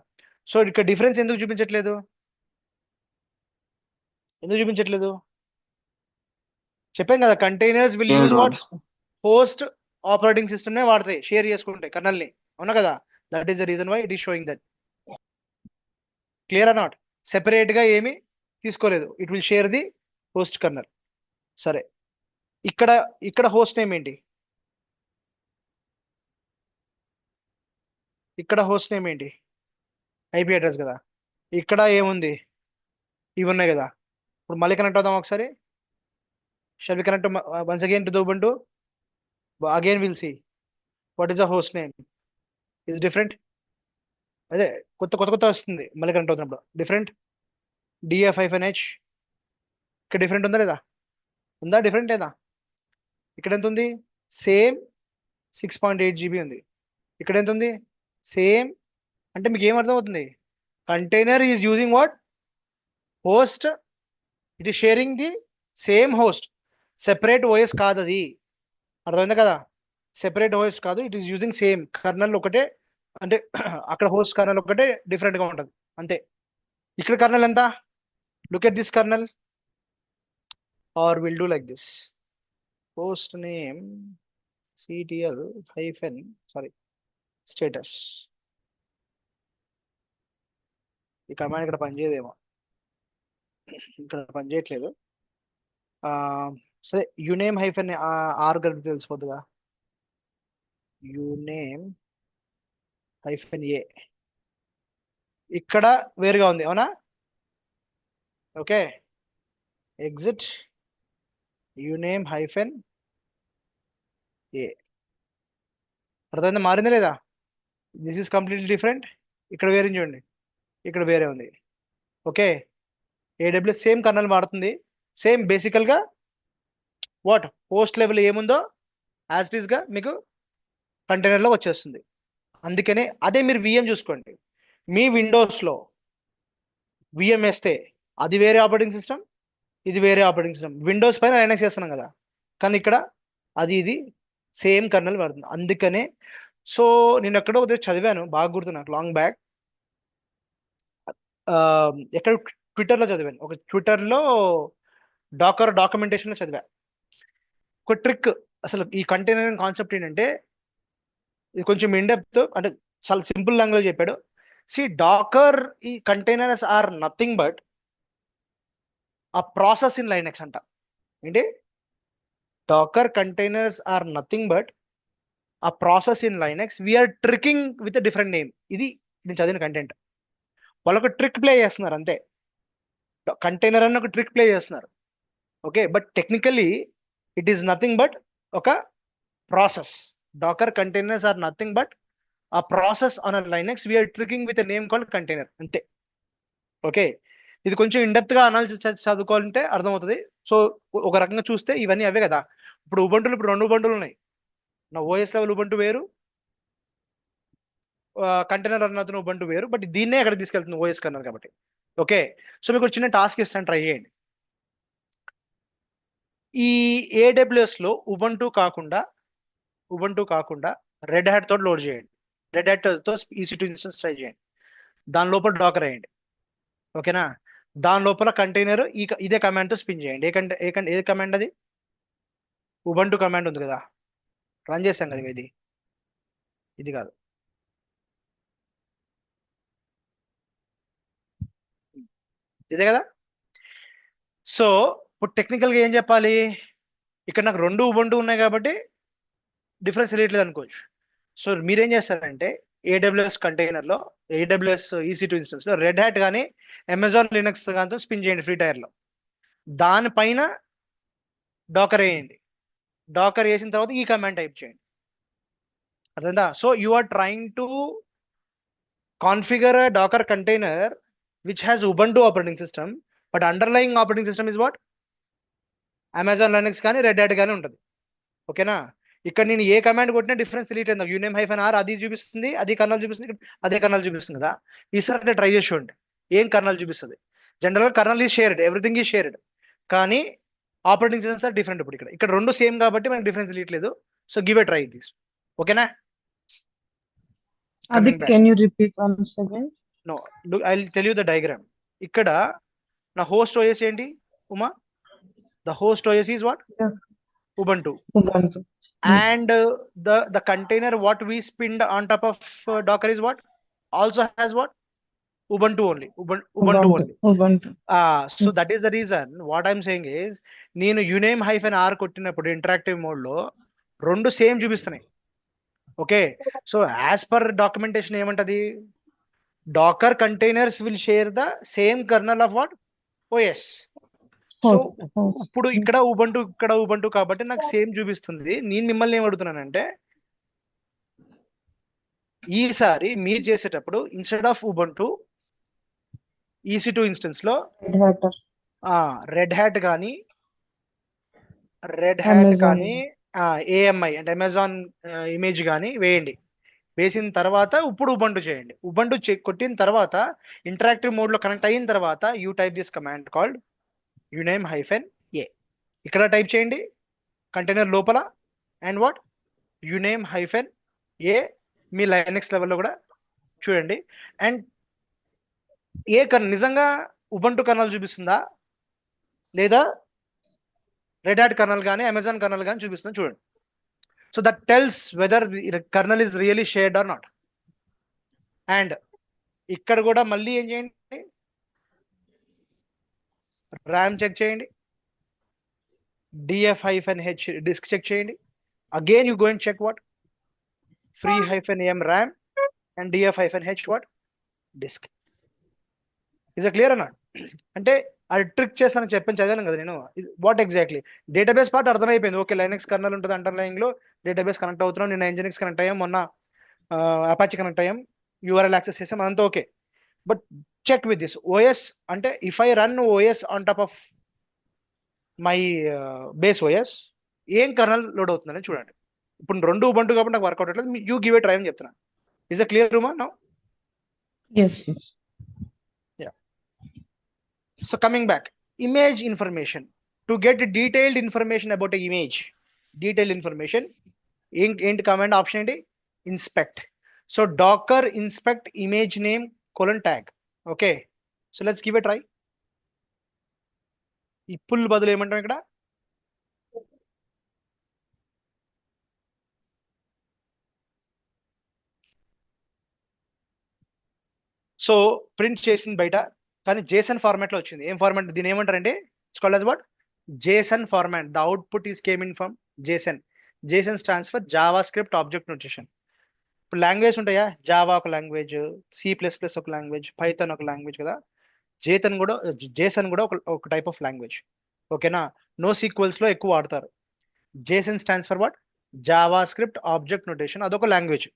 సో ఇక్కడ డిఫరెన్స్ ఎందుకు చూపించట్లేదు, ఎందుకు చూపించట్లేదు? చెప్పాం కదా, containers will use what, host operating system నే వాడతాయి, షేర్ చేసుకుంటాయి కర్నల్ ని, అవునా కదా. That is the reason why it is showing that. Clear or not? Separate గా ఏమి తీసుకోలేదు, it will share the host kernel. సరే, ఇక్కడ ఇక్కడ హోస్ట్ నేమ్ ఏంటి, ఇక్కడ హోస్ట్ నేమ్ ఏంటి, ఐపీ అడ్రస్ కదా. ఇక్కడ ఏముంది, ఇవి ఉన్నాయి కదా. ఇప్పుడు మళ్ళీ కనెక్ట్ అవుదాం ఒకసారి. Shall we connect once again to the Ubuntu? Again will see what is the host name, is different. అదే కొత్త కొత్త కొత్త వస్తుంది మళ్ళీ కనెక్ట్ అవుతున్నప్పుడు, డిఫరెంట్. DF-H ఇక్కడ డిఫరెంట్ ఉందా లేదా, ఉందా, డిఫరెంట్ లేదా? ఇక్కడ ఎంత ఉంది, సేమ్ 6.8 GB ఉంది. ఇక్కడ ఎంత ఉంది, సేమ్. అంటే మీకు ఏం అర్థం అవుతుంది, container is using what, host, it is sharing the same host, separate OS కాదు అది, అర్థమైందా కదా. సెపరేట్ ఓఎస్ కాదు, it is using same colonel ఒకటే, అంటే అక్కడ హోస్ట్ కర్నల్ ఒకటే డిఫరెంట్ గా ఉంటుంది అంతే. ఇక్కడ కర్నల్ ఎంత, look at this kernel, or will do like this, host name CTL hyphen sorry status. ఈ కమాండ్ ఇక్కడ పనిచేయదేమో, ఇక్కడ పనిచేయట్లేదు. సరే, యునేమ్ హైఫెన్ ఆర్ గడిపి తెలిసిపోతుందిగా, యునేమ్ హైఫెన్ ఏ ఇక్కడ వేరుగా ఉంది, అవునా. ఓకే, ఎగ్జిట్ యునేమ్ హైఫెన్ ఏ, అర్థమైందా, మారిందా లేదా? This is completely different. ఇక్కడ వేరే చూడండి, ఇక్కడ వేరే ఉంది. ఓకే, AWS సేమ్ కర్నల్ వాడుతుంది, సేమ్ బేసికల్ గా వాట్ హోస్ట్ లెవెల్ ఏముందో యాజ్ ఇట్ ఈస్గా మీకు కంటైనర్లో వచ్చేస్తుంది. అందుకనే అదే మీరు విఎం చూసుకోండి, మీ విండోస్లో విఎం వేస్తే అది వేరే ఆపరేటింగ్ సిస్టమ్, ఇది వేరే ఆపరేటింగ్ సిస్టమ్. విండోస్ పైన లైనక్స్ చేస్తున్నాం కదా, కానీ ఇక్కడ అది ఇది సేమ్ కర్నల్ పడుతుంది. అందుకనే సో నేను ఎక్కడో ఒకటి చదివాను, బాగా గుర్తు నాకు, లాంగ్ బ్యాక్ ఎక్కడ ట్విట్టర్లో చదివాను, ఒక ట్విట్టర్లో డాక్యుమెంటేషన్లో చదివా ఒక ట్రిక్. అసలు ఈ కంటైనర్ కాన్సెప్ట్ ఏంటంటే ఇది కొంచెం ఇండెప్త్, అంటే చాలా సింపుల్ లాంగ్వేజ్ చెప్పాడు. డాకర్ ఈ containers are nothing but a process in Linux అంట. ఏంటి Docker containers are nothing but a process in Linux we're tricking with different name. ఇది నేను చదివిన కంటెంట్. వాళ్ళొక ట్రిక్ ప్లే చేస్తున్నారు అంతే, కంటైనర్ అని ఒక ట్రిక్ ప్లే చేస్తున్నారు. Okay, but technically it is nothing but ఒక process. Docker containers are nothing but a process on a Linux we're tricking with name called container అంతే. ఓకే, ఇది కొంచెం ఇండెప్త్ గా అనాలిసిస్ చదువుకోవాలంటే అర్థమవుతుంది. సో ఒక రకంగా చూస్తే ఇవన్నీ అవే కదా. ఇప్పుడు ఉబంటులు, ఇప్పుడు 2 ఉబంటులు ఉన్నాయి. నా ఓఎస్ లెవెల్ ఉబంటు వేరు, కంటైనర్ అన్నది ఉబంటు వేరు, బట్ దీన్నే ఎక్కడ తీసుకెళ్తుంది ఓఎస్ కర్నల్ కాబట్టి. ఓకే, సో మీకు ఒక చిన్న టాస్క్ ఇస్తాను, ట్రై చేయండి. ఈ ఏడబ్ల్యూఎస్ లో ఉబంటు కాకుండా రెడ్ హ్యాట్ తోటి లోడ్ చేయండి. రెడ్ హ్యాట్ తో EC2 ఇన్స్టెన్స్ ట్రై చేయండి. దాని లోపల డాకర్ వేయండి. ఓకేనా, దాని లోపల కంటైనర్ ఇదే కమాండ్ తో స్పిన్ చేయండి. ఏ కమాండ్ అది? ఉబంటు కమాండ్ ఉంది కదా, రన్ చేసాం కదా ఇది కాదు, ఇదే కదా. సో ఇప్పుడు టెక్నికల్గా ఏం చెప్పాలి, ఇక్కడ నాకు 2 ఉబంటు ఉన్నాయి కాబట్టి డిఫరెన్స్ తెలియట్లేదు అనుకోవచ్చు. సో మీరేం చేస్తారంటే ఏడబ్ల్యూఎస్ కంటైనర్లో, ఏడబ్ల్యూఎస్ EC2 ఇన్స్టెన్స్లో రెడ్ హ్యాట్ కానీ అమెజాన్ లినక్స్ కానీ స్పిన్ చేయండి ఫ్రీ టైర్లో. దానిపైన డాకర్ వేయండి. డాకర్ వేసిన తర్వాత ఈ కమాండ్ టైప్ చేయండి. అర్థందా? So you are trying to configure a docker container which has ubuntu operating system, but underlying operating system is what? Amazon Linux కానీ రెడ్ హ్యాట్ కానీ ఉంటుంది. ఓకేనా, ఇక్కడ నేను ఏ కమాండ్ కొట్టినా డిఫరెన్స్ తెలియట్లేదు. యూనేమ్ -r అది చూపిస్తుంది, అది కర్నల్ చూపిస్తుంది, అదే కర్నల్ చూపిస్తుంది కదా. ఈసారి ట్రై చేసి చూడండి ఏం కర్నల్ చూపిస్తుంది. జనరల్గా colonel is shared, everything is shared, కానీ ఆపరేటింగ్ సిస్టమ్స్ ఆర్ డిఫరెంట్. ఇప్పుడు ఇక్కడ 2 సేమ్ కాబట్టి మనకి డిఫరెన్స్ తెలియట్లేదు. So give a try this. ఓకేనా, Adik, can you repeat once again? No, look, I'll tell you the diagram. ఇక్కడ నా హోస్ట్ OS ఏంటి Uma? The host OS is what? Yeah. Ubuntu. Ubuntu. And the container what we spinned on top of Docker is what? Also has what? Ubuntu only. Ubuntu only. Ubuntu. So that is the reason what I'm saying is నేను uname -r కొట్టినప్పుడు interactive mode లో 2 same చూపిస్తున్నాయి. Okay, so as per documentation ఏమంటది, Docker containers will share the same kernel of what? OS. So ఇప్పుడు ఇక్కడ Ubuntu కాబట్టి నాకు same చూపిస్తుంది. నేను మిమ్మల్ని ఏం అడుగుతున్నానంటే ఈసారి మీరు చేసేటప్పుడు instead of Ubuntu EC2 instance లో రెడ్ హ్యాట్ కానీ AMI అంటే అమెజాన్ ఇమేజ్ కానీ వేయండి. వేసిన తర్వాత ఇప్పుడు ఉబంటు చేయండి. ఉబంటు కొట్టిన తర్వాత ఇంటరాక్టివ్ మోడ్ లో కనెక్ట్ అయిన తర్వాత you type this command called uname -a. ఇక్కడ టైప్ చేయండి కంటైనర్ లోపల అండ్ వాట్ uname -a. మీ లైనక్స్ లెవెల్లో కూడా చూడండి. అండ్ ఏ కర్నల్ నిజంగా ఉబంటు కర్నల్ చూపిస్తుందా లేదా రెడ్ హ్యాట్ కర్నల్ కానీ అమెజాన్ కర్నల్ కానీ చూపిస్తుందా చూడండి. So that tells whether kernel is really shared or not. And ఇక్కడ కూడా మళ్ళీ ఏం చేయండి, ర్యామ్ చెక్ చేయండి, df-h డిస్క్ చెక్ చేయండి. Again you go and check what free-m RAM and df-h what disk. Is clear అన్నాడు. అంటే అది ట్రిక్ చేస్తానని చెప్పని చదివాను కదా నేను. వాట్ ఎగ్జాక్ట్లీ డేటాబేస్ పార్ట్ అర్థమైపోయింది. ఓకే, లైనక్స్ కర్నల్ ఉంటుంది, అండర్లైన్ లో డేటాబేస్ కనెక్ట్ అవుతున్నాం, నేను Nginx కనెక్ట్ అయ్యాం, మొన్న అపాచీ కనెక్ట్ అయ్యాం, URL యాక్సెస్ చేసాం, అదంతా okay. But check with this OS అంటే if I run OS on top of my base OS, ఏం కర్నల్ లోడ్ అవుతుందని చూడండి. ఇప్పుడు 2 ఉబంటు కాబట్టి నాకు వర్కౌట్ అవ్వట్లేదు, యూ గివ్ ఏ ట్రై అని చెప్తున్నా. ఇస్ అ క్లియర్ రూమా now? Yes, yes. So coming back, image information. To get detailed information about a image, detailed information, ఏంటి కమాండ్ ఆప్షన్ ఏంటి? Inspect. So Dakar inspect image name colon tag. Okay, so let's give a try. ఈ pull బదులు ఏమంటాం ఇక్కడ? So print చేసింది బయట, కానీ Jason format లో వచ్చింది. ఏం ఫార్మాట్ దీని ఏమంటారంటే, it's called as what? JSON format. The output is came in from Jason. Jason stands for Java script object notation. ఇప్పుడు లాంగ్వేజ్ ఉంటాయా? జావా ఒక లాంగ్వేజ్, C++ ఒక లాంగ్వేజ్, పైథాన్ ఒక లాంగ్వేజ్ కదా. జేసన్ కూడా ఒక టైప్ ఆఫ్ లాంగ్వేజ్. ఓకేనా? No sequels లో ఎక్కువ వాడతారు. Jason stands for what? Java script object notation. అదొక లాంగ్వేజ్.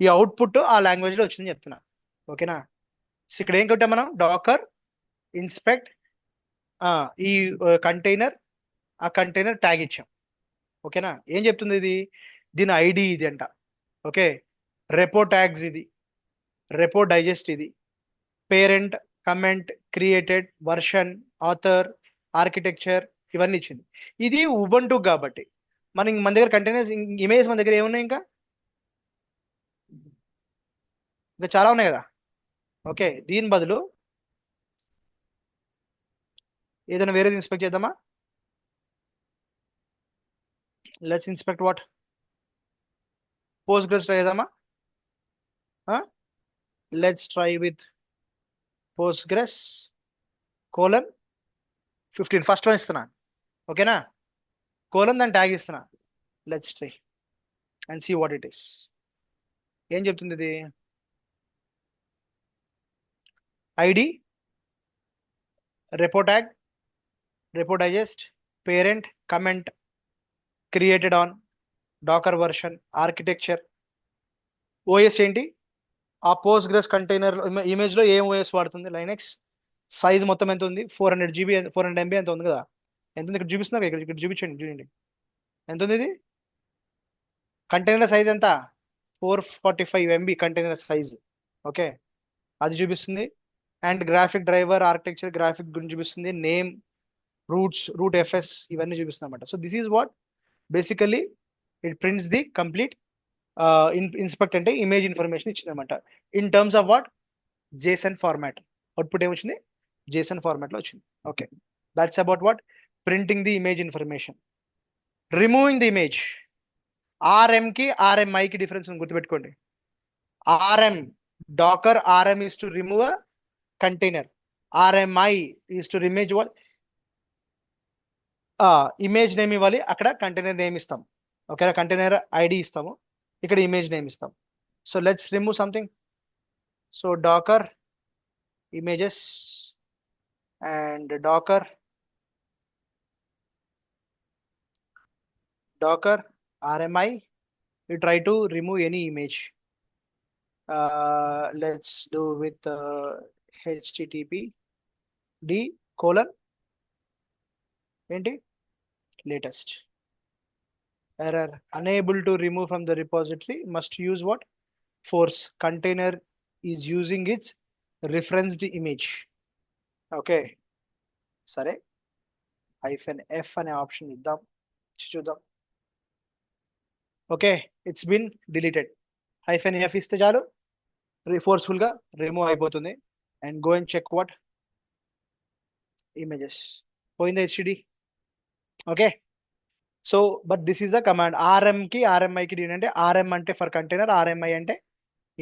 ఈ అవుట్పుట్ ఆ లాంగ్వేజ్ లో వచ్చిందని చెప్తున్నా. ఓకేనా? సో ఇక్కడ ఏం కొట్టాం మనం? డాకర్ ఇన్స్పెక్ట్ ఈ కంటైనర్, ఆ కంటైనర్ ట్యాగ్ ఇచ్చాం. ఓకేనా? ఏం చెప్తుంది ఇది? దీని ఐడి ఇది అంట. ఓకే, రెపో ట్యాగ్స్ ఇది, రెపో డైజెస్ట్ ఇది, parent, comment, created, version, author, architecture, ఇవన్నీ ఇచ్చింది. ఇది ఉబంటు కాబట్టి మన దగ్గర కంటైనర్స్, ఇమేజ్ మన దగ్గర ఏమున్నాయి? ఇంకా చాలా ఉన్నాయి కదా. ఓకే, దీని బదులు ఏదైనా వేరేది ఇన్స్పెక్ట్ చేద్దామా? Let's inspect what? Postgres try చేద్దామా? Let's try with Postgres colon 15. First one ఇస్తున్నా. ఓకేనా? కోలన్ దాన్ని ట్యాగ్ ఇస్తున్నా. Let's try and see what it is. ఏం చెప్తుంది ఇది? ID, repo tag, repo digest, parent, comment, created on, Docker version, architecture, OS ఏంటి? ఆ పోస్ట్ గ్రెస్ కంటైనర్ ఇమేజ్ లో ఏం ఓఎస్ వాడుతుంది? లైనెక్స్. సైజ్ మొత్తం ఎంత ఉంది? 400 GB, 400 MB ఎంత ఉంది కదా. ఎంత ఉంది? ఇక్కడ చూపిస్తున్నారు, ఇక్కడ చూపించండి, చూడండి ఎంత ఉంది ఇది. కంటైనర్ సైజ్ ఎంత? 445 MB కంటైనర్ సైజ్. ఓకే, అది చూపిస్తుంది. And graphic driver, architecture, graphic గురించి చూపిస్తుంది. నేమ్, రూట్ FS, ఇవన్నీ చూపిస్తుంది అనమాట. So this is what basically it prints the complete inspect అంటే ఇమేజ్ ఇన్ఫర్మేషన్ ఇచ్చింది అనమాట. In terms of what? JSON format. Output ఏమొచ్చింది? జేసన్ ఫార్మాట్ లో వచ్చింది. Okay, that's about what? Printing the image information. Removing the image. RM కి RMI కి difference గుర్తుపెట్టుకోండి. RM, docker RM is to remove a container. RMI is to remove what? Image name ఇవ్వాలి, అక్కడ container name ఇస్తాం. ఓకేనా? Container ID ఇస్తాము, ఇక్కడ image name ఇస్తాం. So let's remove something. So docker images and docker RMI. You try to remove any image. Let's do with HTTP d colon ఏంటి latest error, unable to remove from the repository, must use what? Force. Container is using its referenced image. Okay, సరే, -F అనే option ఇద్దాం, చూద్దాం. Okay, it's been deleted. -F ఇస్తే చాలు, forceful గా remove అయిపోతుంది. And go and check what? Images పోయింది HTTP. Okay, so but this is the command. RM కి RMI కి ఏంటంటే, RM అంటే ఫర్ కంటైనర్, RMI అంటే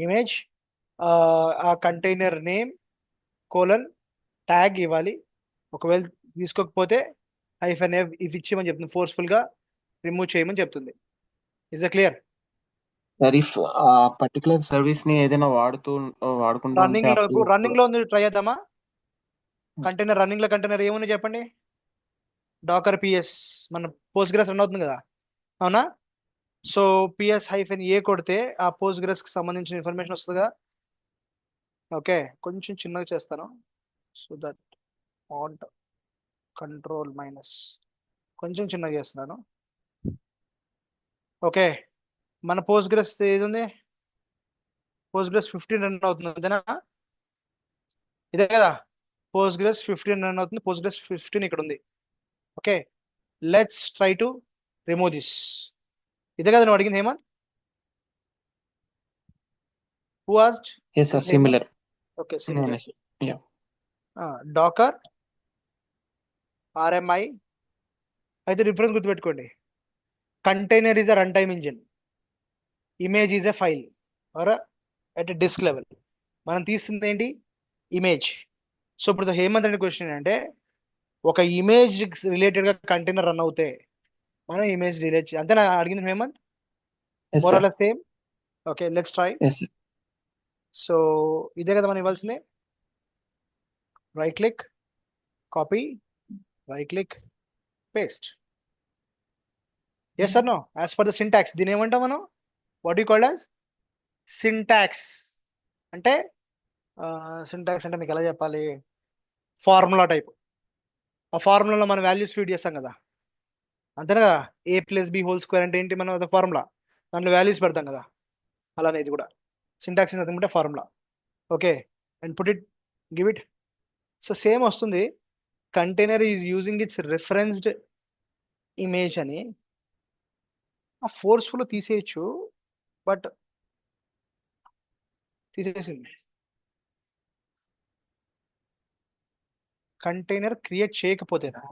ఇమేజ్. ఆ కంటైనర్ నేమ్ కోలన్ ట్యాగ్ ఇవ్వాలి. ఒకవేళ తీసుకోకపోతే -F ఇఫ్ ఇచ్చేయమని చెప్తుంది, ఫోర్స్ఫుల్ గా రిమూవ్ చేయమని చెప్తుంది. Is clear? సార్ ఇఫ్ ఆ పర్టికులర్ సర్వీస్ ని ఏదైనా వాడుకుంటూ రన్నింగ్ ఉంటే లో రన్నింగ్ లో ఉంది, ట్రై చేద్దామా? కంటైనర్ రన్నింగ్ లో కంటైనర్ ఏముంది చెప్పండి? డాకర్ PS, మన పోస్ట్ గ్రెస్ రన్ అవుతుంది కదా, అవునా? సో PS-A కొడితే ఆ పోస్ట్ గ్రెస్ కి సంబంధించిన ఇన్ఫర్మేషన్ వస్తుంది కదా. ఓకే, కొంచెం చిన్నగా చేస్తాను, so that font control minus కొంచెం చిన్నగా చేస్తున్నాను. ఓకే, మన పోస్ట్గ్రెస్ ఏది ఉంది, పోస్ట్గ్రెస్ 15 రన్ అవుతుంది అంతేనా, ఇదే కదా, పోస్ట్గ్రెస్ 15 రన్ అవుతుంది, పోస్ట్గ్రెస్ 15 ఇక్కడ ఉంది. Okay, let's try to remove this. ఇదే కదా నువ్వు అడిగింది Hemanth? Who asked? Yes, sir. Similar. Okay, No, similar. no, sir. Yeah. Docker RMI. అయితే డిఫరెన్స్ గుర్తుపెట్టుకోండి, container is a run time engine, image is a file or at disk level. మనం తీస్తుంది ఏంటి, image. So ఇప్పుడు హేమంత్ అనే క్వశ్చన్ అంటే, ఒక image related గా కంటైనర్ రన్ అవుతే మనం ఇమేజ్ రిలేట్ అంతే నా అడిగింది Hemanth, Yes, more sir. Or less same. Okay, let's try. Yes, sir. So ఇదే కదా మనం ఇవ్వాల్సింది, right click, copy, right click, paste. Yes or no, as per the syntax దీని ఏమంటాం మనం, what you called as syntax. అంటే సింటాక్స్ అంటే మీకు ఎలా చెప్పాలి, ఫార్ములా టైప్. ఆ ఫార్ములాలో మనం వాల్యూస్ ఫీడ్ చేస్తాం కదా, అంతేనా కదా, a+b² అంటే ఏంటి, మనం అది ఫార్ములా, దాంట్లో వాల్యూస్ పెడతాం కదా, అలానే ఇది కూడా సింటాక్స్ అంటే formula. Okay, and put it, give it. So same వస్తుంది, container is using its referenced image అని ఆ ఫోర్స్ఫుల్ తీసేయచ్చు, బట్ తీసేసింది. కంటైనర్ క్రియేట్ చేయకపోతేనా,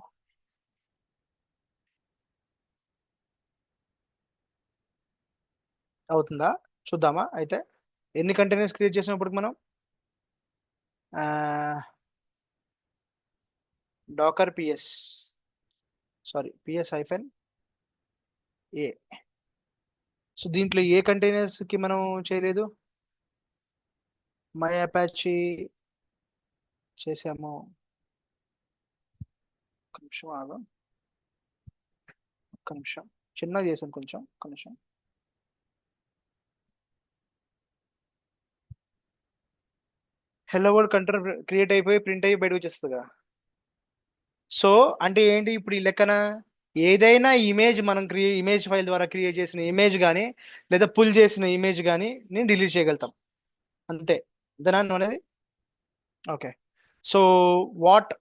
అవుతుందా చూద్దామా. అయితే ఎన్ని కంటైనర్స్ క్రియేట్ చేసినప్పుడు మనం Docker PS, sorry PS hyphen a. So దీంట్లో ఏ కంటైనర్స్ కి మనం చేయలేదు, మై అపాచీ చేసాము. ఒక్క నిమిషం ఆగు, ఒక్క నిమిషం, చిన్నగా చేసాను కొంచెం, ఒక్క నిమిషం. హెల్లో వరల్డ్ కంటైనర్ క్రియేట్ అయిపోయి ప్రింట్ అయ్యి బయటకు వచ్చేస్తుంది కదా. సో అంటే ఏంటి ఇప్పుడు ఈ లెక్కన, ఏదైనా ఇమేజ్ మనం ఇమేజ్ ఫైల్ ద్వారా క్రియేట్ చేసిన ఇమేజ్ కానీ లేదా పుల్ చేసిన ఇమేజ్ కానీ నేను డిలీట్ చేయగలుగుతాం, అంతే. అంతేనా నువ్వు అనేది? Okay, so what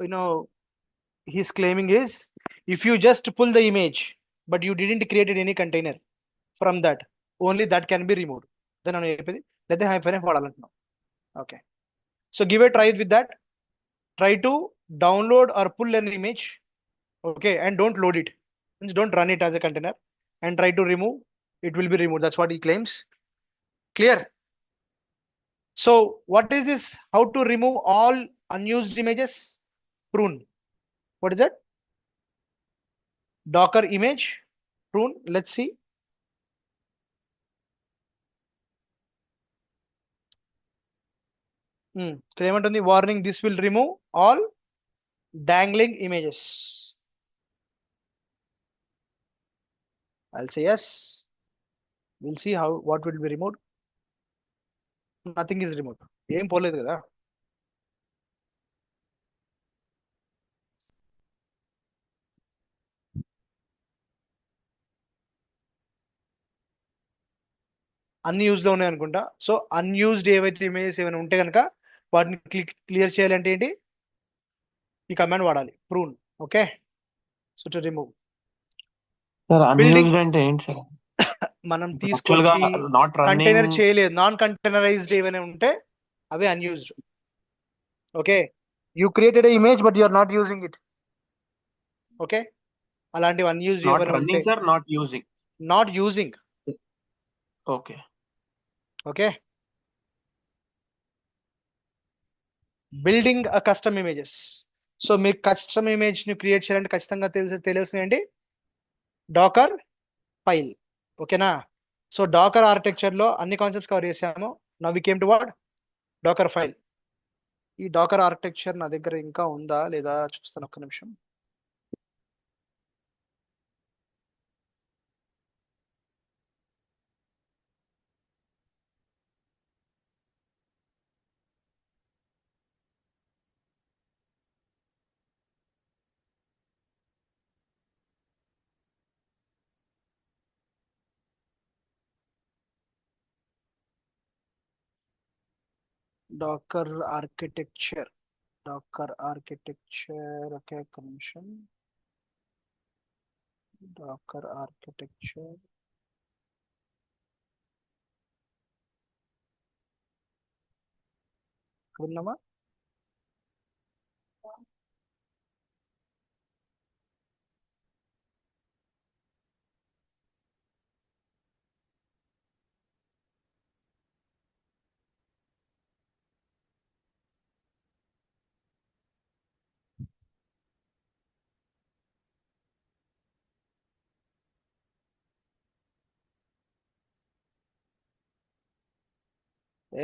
you know he's claiming is, if you just pull the image but you didn't created any container from that, only that can be removed. Then I'm చెప్పేది లేదా హైఫెన్ వాడాలంటున్నాం. Okay, so give a try with that. Try to download or pull an image, okay, and don't load it, means don't run it as a container, and try to remove, it will be removed. That's what he claims. Clear? So what is this, how to remove all unused images? Prune. What is that? Docker image prune. Let's see. ఇక్కడ ఏమంటుంది, warning, this will remove all dangling images. I'll say yes. We'll see how, what will be removed. Nothing is removed. ఏం పోలేదు కదా. Unused లో ఉన్నాయి అనుకుంటా. So unused ఏవైతే images ఏమైనా ఉంటే కనుక వాటిని క్లియర్ చేయాలంటే ఏంటి, ఈ కమాండ్ వాడాలి, prune. Okay, so to remove. Sir, building unused అంటే ఏంటి సార్? మనం Actual గా తీసుకొచ్చి not running. కంటైనర్ చేయలేదు, నాన్ కంటైనరైజ్డ్ ఏమైనా ఉంటే అవి unused. Okay, you created a image but you are not using it. Okay, అలాంటివి అన్యూజ్డ్ Not ఏమైనా running, ఉంటే, sir. Not using. Not using. Okay. Okay, building a custom images. So మీరు custom image ని create చేయాలంటే ఖచ్చితంగా తెలియాల్సింది ఏంటి, docker file. ఓకేనా, సో డాకర్ ఆర్కిటెక్చర్ లో అన్ని కాన్సెప్ట్స్ కవర్ చేసాము. Now we came to what, docker file. ఈ డాకర్ ఆర్కిటెక్చర్ నా దగ్గర ఇంకా ఉందా లేదా చూస్తాను, ఒక్క నిమిషం. డాకర్ ఆర్కిటెక్చర్ ఓకే ఒక్క నిమిషం. డాకర్ ఆర్కిటెక్చర్ ఉన్నామా?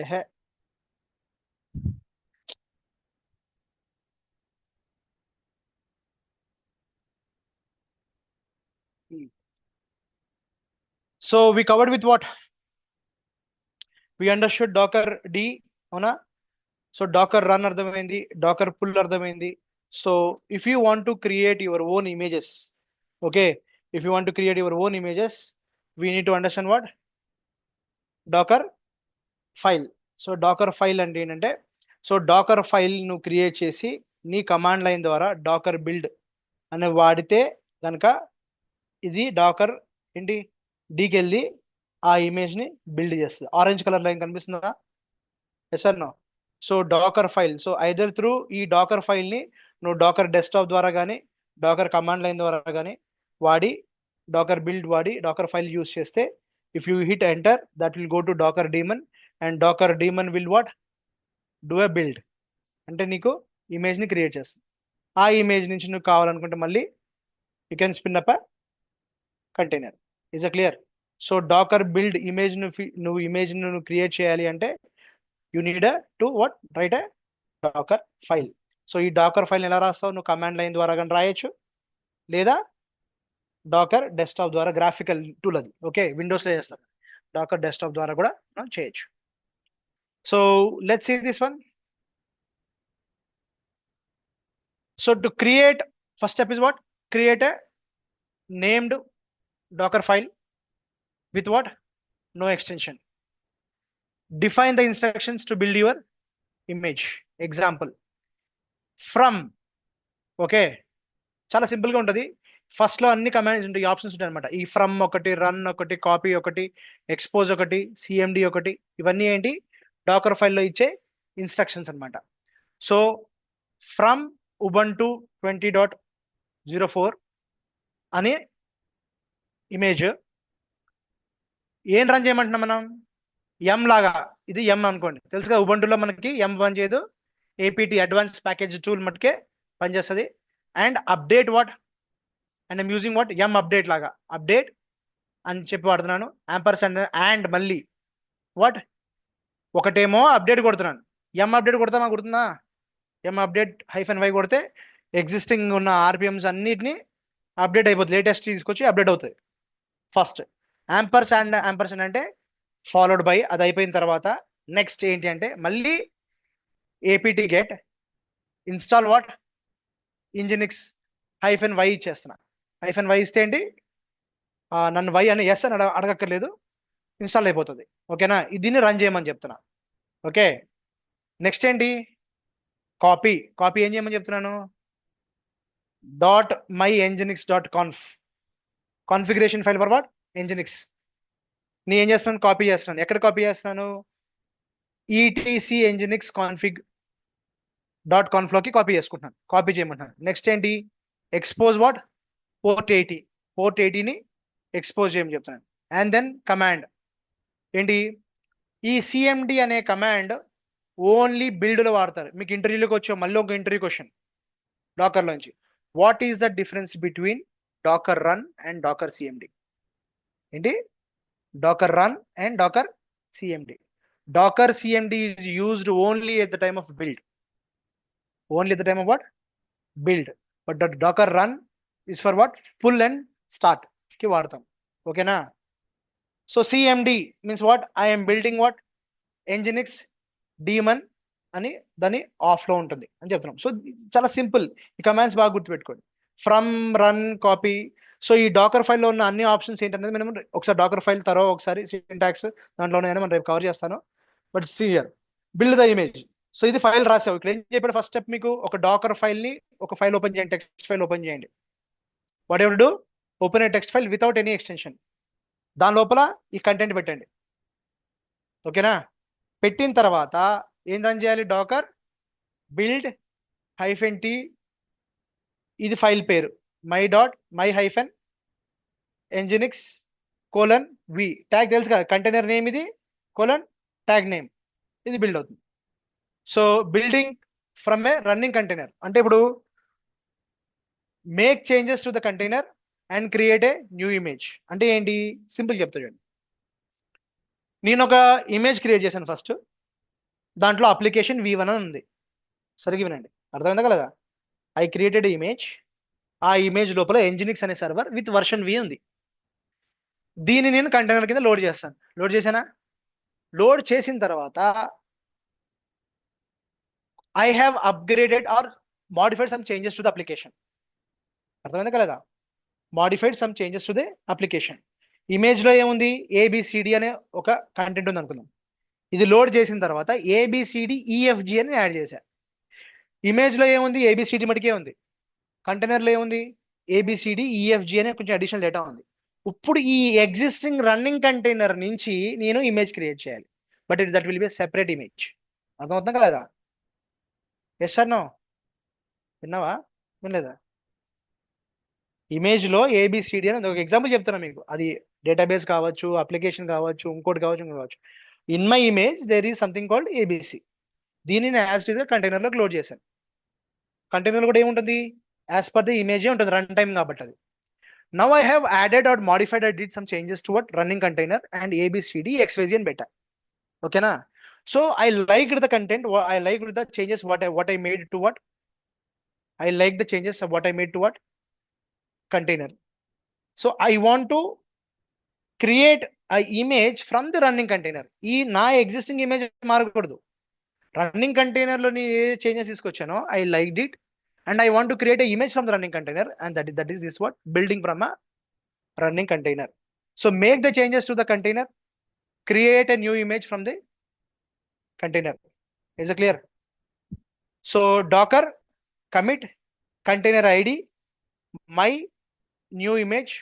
ఏహే, so we covered with what we understood docker D, అవునా? సో డాకర్ రన్ అర్థమైంది, డాకర్ పుల్ అర్థమైంది. So if you want to create your own images, okay, if you want to create your own images, we need to understand what docker file. So Dakar file అంటే ఏంటంటే, so Dakar file ను create చేసి నీ command line ద్వారా docker build అని వాడితే కనుక ఇది డాకర్ ఏంటి డీకి వెళ్ళి ఆ ఇమేజ్ ని బిల్డ్ చేస్తుంది. ఆరెంజ్ కలర్ లైన్ కనిపిస్తుందా? Yes or no? So Dakar file, so either through ఈ డాకర్ ఫైల్ ని నువ్వు డాకర్ డెస్క్టాప్ ద్వారా కానీ డాకర్ కమాండ్ లైన్ ద్వారా కానీ వాడి డాకర్ బిల్డ్ వాడి డాకర్ ఫైల్ యూస్ చేస్తే, if you hit enter that will go to docker daemon and docker daemon will what do a build, అంటే నీకు ఇమేజ్ ని క్రియేట్ చేస్తుంది. ఆ ఇమేజ్ నుంచి నువ్వు కావాలనుకుంటే మళ్ళీ you can spin up container. Is a clear? So docker build image నువ్వు ఇమేజ్ ను క్రియేట్ చేయాలి అంటే you need to what write a docker file. So ఈ డాకర్ ఫైల్ ఎలా రాస్తావు? నువ్వు కమాండ్ లైన్ ద్వారా కానీ రాయొచ్చు, లేదా డాకర్ డెస్క్టాప్ ద్వారా, గ్రాఫికల్ టూల్ అది, ఓకే, విండోస్లో చేస్తాం, డాకర్ డెస్క్టాప్ ద్వారా కూడా మనం చేయొచ్చు. So let's see this one. So to create, first step is what? Create a named docker file with what? No extension. Define the instructions to build your image. Example, from, okay, చాలా simple గా ఉంటుంది. First లో అన్ని commands ఉంటాయి, options ఉంటాయి అనమాట. ఈ from ఒకటి, రన్ ఒకటి, కాపీ ఒకటి, ఎక్స్పోజ్ ఒకటి, సిఎండి ఒకటి, ఇవన్నీ ఏంటి డాకర్ ఫైల్లో ఇచ్చే ఇన్స్ట్రక్షన్స్ అనమాట. సో ఫ్రమ్ ఉబంటు 20.04 అనే ఇమేజ్ ఏం రన్ చేయమంటున్నాం మనం? ఎం లాగా, ఇది ఎం అనుకోండి, తెలుసుగా ఉబంటులో మనకి ఎం పని చేయదు, ఏపీటీ అడ్వాన్స్ ప్యాకేజ్ టూల్ మటుకే పనిచేస్తుంది. And update what, and I'm using what M update లాగా, అప్డేట్ అని చెప్పి వాడుతున్నాను. యాంపర్సండ్ అండ్ మళ్ళీ వాట్ ఒకటేమో అప్డేట్ కొడుతున్నాను, ఎం అప్డేట్ కొడతామా? గుర్తుందా? ఎం అప్డేట్ -y కొడితే ఎగ్జిస్టింగ్ ఉన్న ఆర్పిఎంస్ అన్నిటిని అప్డేట్ అయిపోతుంది, లేటెస్ట్ తీసుకొచ్చి అప్డేట్ అవుతుంది. ఫస్ట్ యాంపర్సండ్ అంటే ఫాలోడ్ బై, అది అయిపోయిన తర్వాత నెక్స్ట్ ఏంటి అంటే మళ్ళీ APT get install what Nginx -y ఇచ్చేస్తున్నా. -y ఇస్తే ఏంటి, నన్ను వై అని ఎస్ అని అడగక్కర్లేదు, ఇన్స్టాల్ అయిపోతుంది. ఓకేనా? దీన్ని రన్ చేయమని చెప్తున్నా. ఓకే, నెక్స్ట్ ఏంటి? కాపీ ఏం చేయమని చెప్తున్నాను? .myenginix.conf configuration file for what? Nginx. నేను ఏం చేస్తున్నాను? కాపీ చేస్తున్నాను. ఎక్కడ కాపీ చేస్తున్నాను? ఈటీసీ ఎంజినిక్స్ config.conf లోకి కాపీ చేసుకుంటున్నాను, కాపీ చేయమంటున్నాను. నెక్స్ట్ ఏంటి? Expose what? పోర్ట్ 80ని ఎక్స్పోజ్ చేయమని చెప్తున్నాను. అండ్ దెన్ కమాండ్ ఏంటి? ఈ సిఎండి అనే కమాండ్ ఓన్లీ బిల్డ్లో వాడతారు. మీకు ఇంటర్వ్యూలోకి వచ్చే మళ్ళీ ఒక ఇంటర్వ్యూ క్వశ్చన్ డాకర్లోంచి, what is the difference between Docker run and Docker CMD? ఏంటి? Docker run and Docker CMD. Docker CMD is used only at the time of build. Only at the time of what? Build. But the docker run is for what? Pull and start కి వాడతాం. ఓకేనా? So CMD means what? I am building what? Nginx daemon అని దాని of లో ఉంటుంది అని చెప్తున్నాం. So చాలా సింపుల్, ఈ కమాండ్స్ బాగా గుర్తుపెట్టుకోండి. From, run, copy. సో ఈ డాకర్ ఫైల్లో ఉన్న అన్ని ఆప్షన్స్ ఏంటనేది మనం ఒకసారి డాకర్ ఫైల్ తర్వాత ఒకసారి సింటాక్స్ దాంట్లో ఉన్నాయని మనం రేపు కవర్ చేస్తాను. But see here, build the image. So ఇది ఫైల్ రాసావు. ఇక్కడ ఏం చెప్పాడు ఫస్ట్ స్టెప్ మీకు, ఒక డాకర్ ఫైల్ ని ఒక ఫైల్ ఓపెన్ చేయండి, టెక్స్ట్ ఫైల్ ఓపెన్ చేయండి. What ever do, open A text file without any extension. దాని లోపల ఈ కంటెంట్ పెట్టండి. ఓకేనా? పెట్టిన తర్వాత ఏం రన్ చేయాలి, డాకర్ బిల్డ్ -t, ఇది ఫైల్ పేరు my hyphen nginx :v. Tag తెలుసు కదా, కంటైనర్ నేమ్ ఇది ట్యాగ్ నేమ్, ఇది బిల్డ్ అవుతుంది. So building from A running container అంటే ఇప్పుడు make changes to the container and create a new image అంటే ఏంటి, సింపుల్ చెప్తా చూడండి. నేను ఒక ఇమేజ్ క్రియేట్ చేశాను ఫస్ట్, దాంట్లో అప్లికేషన్ v1 అని ఉంది. సరిగ్గా వినండి, అర్థమైందా కదా? ఐ క్రియేటెడ్ ఇమేజ్, ఆ ఇమేజ్ లోపల nginx అనే సర్వర్ విత్ వర్షన్ v ఉంది. దీన్ని నేను కంటైనర్ కింద లోడ్ చేస్తాను. లోడ్ చేశానా? లోడ్ చేసిన తర్వాత I have upgraded or modified some changes to the application. అర్థమైందా కదా? Modified some changes to the application. Image లో ఏముంది, ఏబిసిడి అనే ఒక కంటెంట్ ఉంది అనుకుందాం. ఇది లోడ్ చేసిన తర్వాత ABCDEFG అని యాడ్ చేశా. ఇమేజ్ లో ఏముంది, ఏబిసిడి మటుకే ఉంది. కంటైనర్ లో ఏముంది, ABCDEFG అనే కొంచెం అడిషనల్ డేటా ఉంది. ఇప్పుడు ఈ ఎగ్జిస్టింగ్ రన్నింగ్ కంటైనర్ నుంచి నేను ఇమేజ్ క్రియేట్ చేయాలి, but that will be separate image. అర్థమవుతుందా కదా? Yes sir no? విన్నావా, వినలేదా? ఇమేజ్ లో ABCD అని ఒక ఎగ్జాంపుల్ చెప్తున్నా మీకు. అది డేటాబేస్ కావచ్చు, అప్లికేషన్ కావచ్చు, ఇంకోటి కావచ్చు. In my image there is something called ABC. దీన్ని నేను యాజ్ ఇట్ గా కంటైనర్ లోకి లోడ్ చేశాను. కంటైనర్ కూడా ఏముంటుంది, యాజ్ పర్ ది ఇమేజ్ ఉంటుంది, రన్ టైం కాబట్టి అది. Now I have added or modified, I did some changes to what running container and ABCD XYZ and beta. Okay na? So I liked the content, I liked the changes what I made to what? I like the changes of what I made to what? Container. So I want to create a image from the running container. ఈ నా existing image మారకూడదు. Running container లో నేను ఏ changes తీసుకొచ్చానో I liked it and I want to create a image from the running container, and that is this what, building from a running container. So make the changes to the container, create a new image from the container. Is it clear? So docker commit container id my new image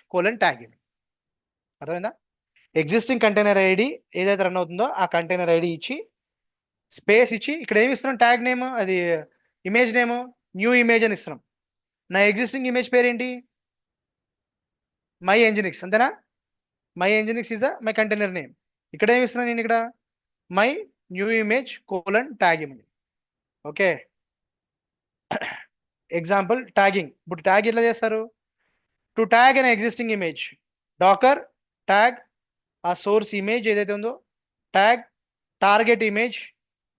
:tag. అర్థమైందా? Existing container ID ఏదైతే run అవుతుందో ఆ container ID ఇచ్చి space ఇచ్చి ఇక్కడ ఏమి ఇస్తున్నాం, tag name, అది ఇమేజ్ నేమ్ న్యూ ఇమేజ్ అని ఇస్తున్నాం. నా ఎగ్జిస్టింగ్ ఇమేజ్ పేరు ఏంటి, మై nginx, అంతేనా? My nginx is my container name. ఇక్కడ ఏమి ఇస్తున్నాను నేను, ఇక్కడ my new image :tag image. Okay, example tagging. ఇప్పుడు ట్యాగ్ ఎట్లా చేస్తారు, to tag an existing image docker tag ఆ సోర్స్ ఇమేజ్ ఏదైతే ఉందో ట్యాగ్ టార్గెట్ ఇమేజ్,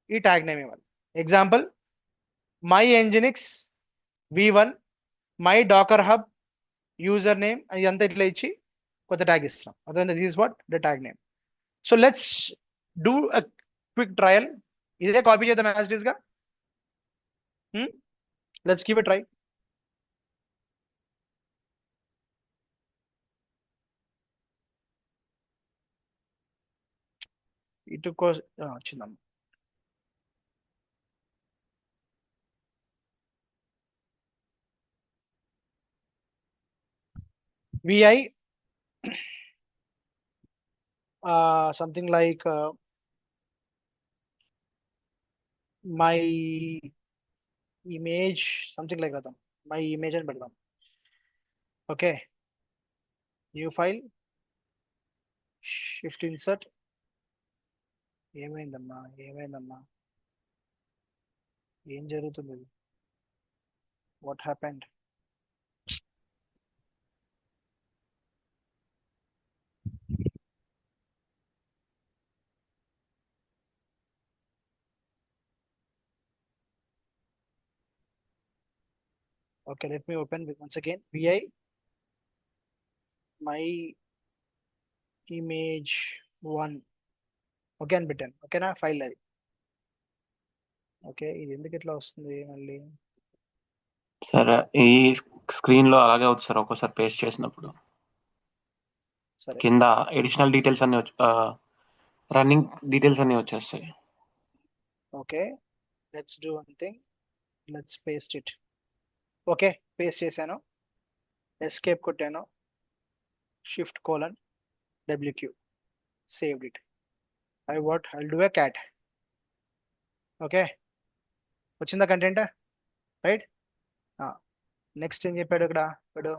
ఈ ట్యాగ్ నేమ్ ఇవ్వాలి. Example my nginx v1 my docker hub user name, ఇదంతా ఇట్లా ఇచ్చి కొత్త ట్యాగ్ ఇస్తాం. అర్థమైంది? This is what the tag name. So let's do a quick trial. ఇదే కాపీ చేద్దాం యాజ్ ఇట్ ఈస్ గా. Let's give a try. ఇటు వచ్చిందమ్మ. VI something like my image, something like that. My image అని పెడదాం. Okay, new file, shift insert. ఏమైందమ్మా, ఏం జరుగుతుంది, what happened? Okay, let me open once again. VI my image 1. Okay అని పెట్టాను. ఓకేనా, file అది. ఓకే, ఇది ఎందుకు ఇట్లా వస్తుంది మళ్ళీ? సరే, ఈ స్క్రీన్ లో అలాగే అవుతుంది సార్, ఒక్కోసారి పేస్ట్ చేసినప్పుడు సరే, కింద ఎడిషనల్ డీటెయిల్స్ అన్ని రన్నింగ్ డీటెయిల్స్ అన్ని వచ్చేస్తాయి. Okay, let's do one thing. Let's paste it. Okay, paste చేశాను. Escape కొట్టాను. Shift colon WQ. Saved it. I'll do a cat. Okay, వచ్చిందా కంటెంట్? రైట్. నెక్స్ట్ ఏం చెప్పాడు ఇక్కడ? ఇప్పుడు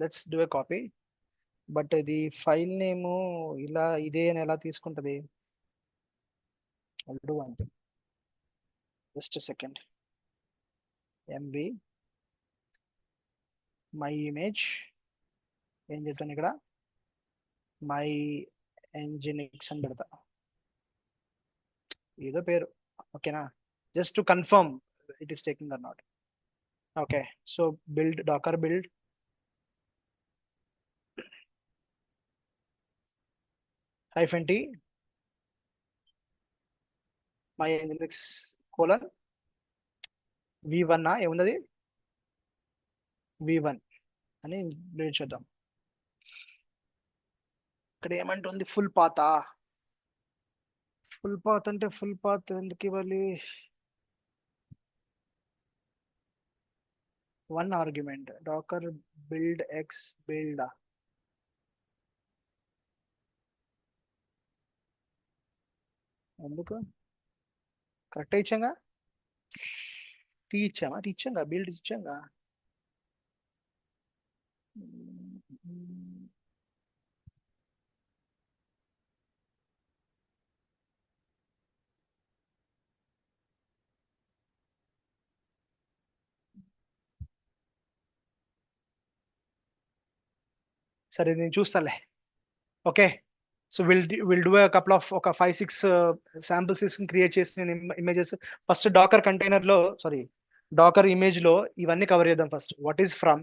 let's do a copy. But ఇది ఫైల్ నేమ్ ఇలా ఇదే అని ఎలా తీసుకుంటది? I'll do one thing. Just a second. MV my image ఏం చెప్తాను ఇక్కడ? మై ఎంజినిక్స్ అని పెడతా, ఏదో పేరు. ఓకేనా? Just to confirm it is taking or not. Okay, so build Docker build -t my Nginx colon V1 ఏముంది? V1 అని బిల్డ్ చేద్దాం. ఇక్కడ ఏమంటుంది? Full path. ఫుల్ పాత్ అంటే ఫుల్ పాత్ ఎందుకు ఇవ్వాలి? 1 argument Docker build X build. ఎందుకు? Correct ఇచ్చాంగా, టీ ఇచ్చాంగా, బిల్డ్ ఇచ్చాంగా. సరే నేను చూస్తాలే. Okay, so will do couple of ఒక 5-6 శాంపుల్స్ క్రియేట్ చేసి ఇమేజెస్ ఫస్ట్ డాకర్ కంటైనర్ లో, సారీ డాకర్ ఇమేజ్ లో ఇవన్నీ కవర్ చేద్దాం. First what is from,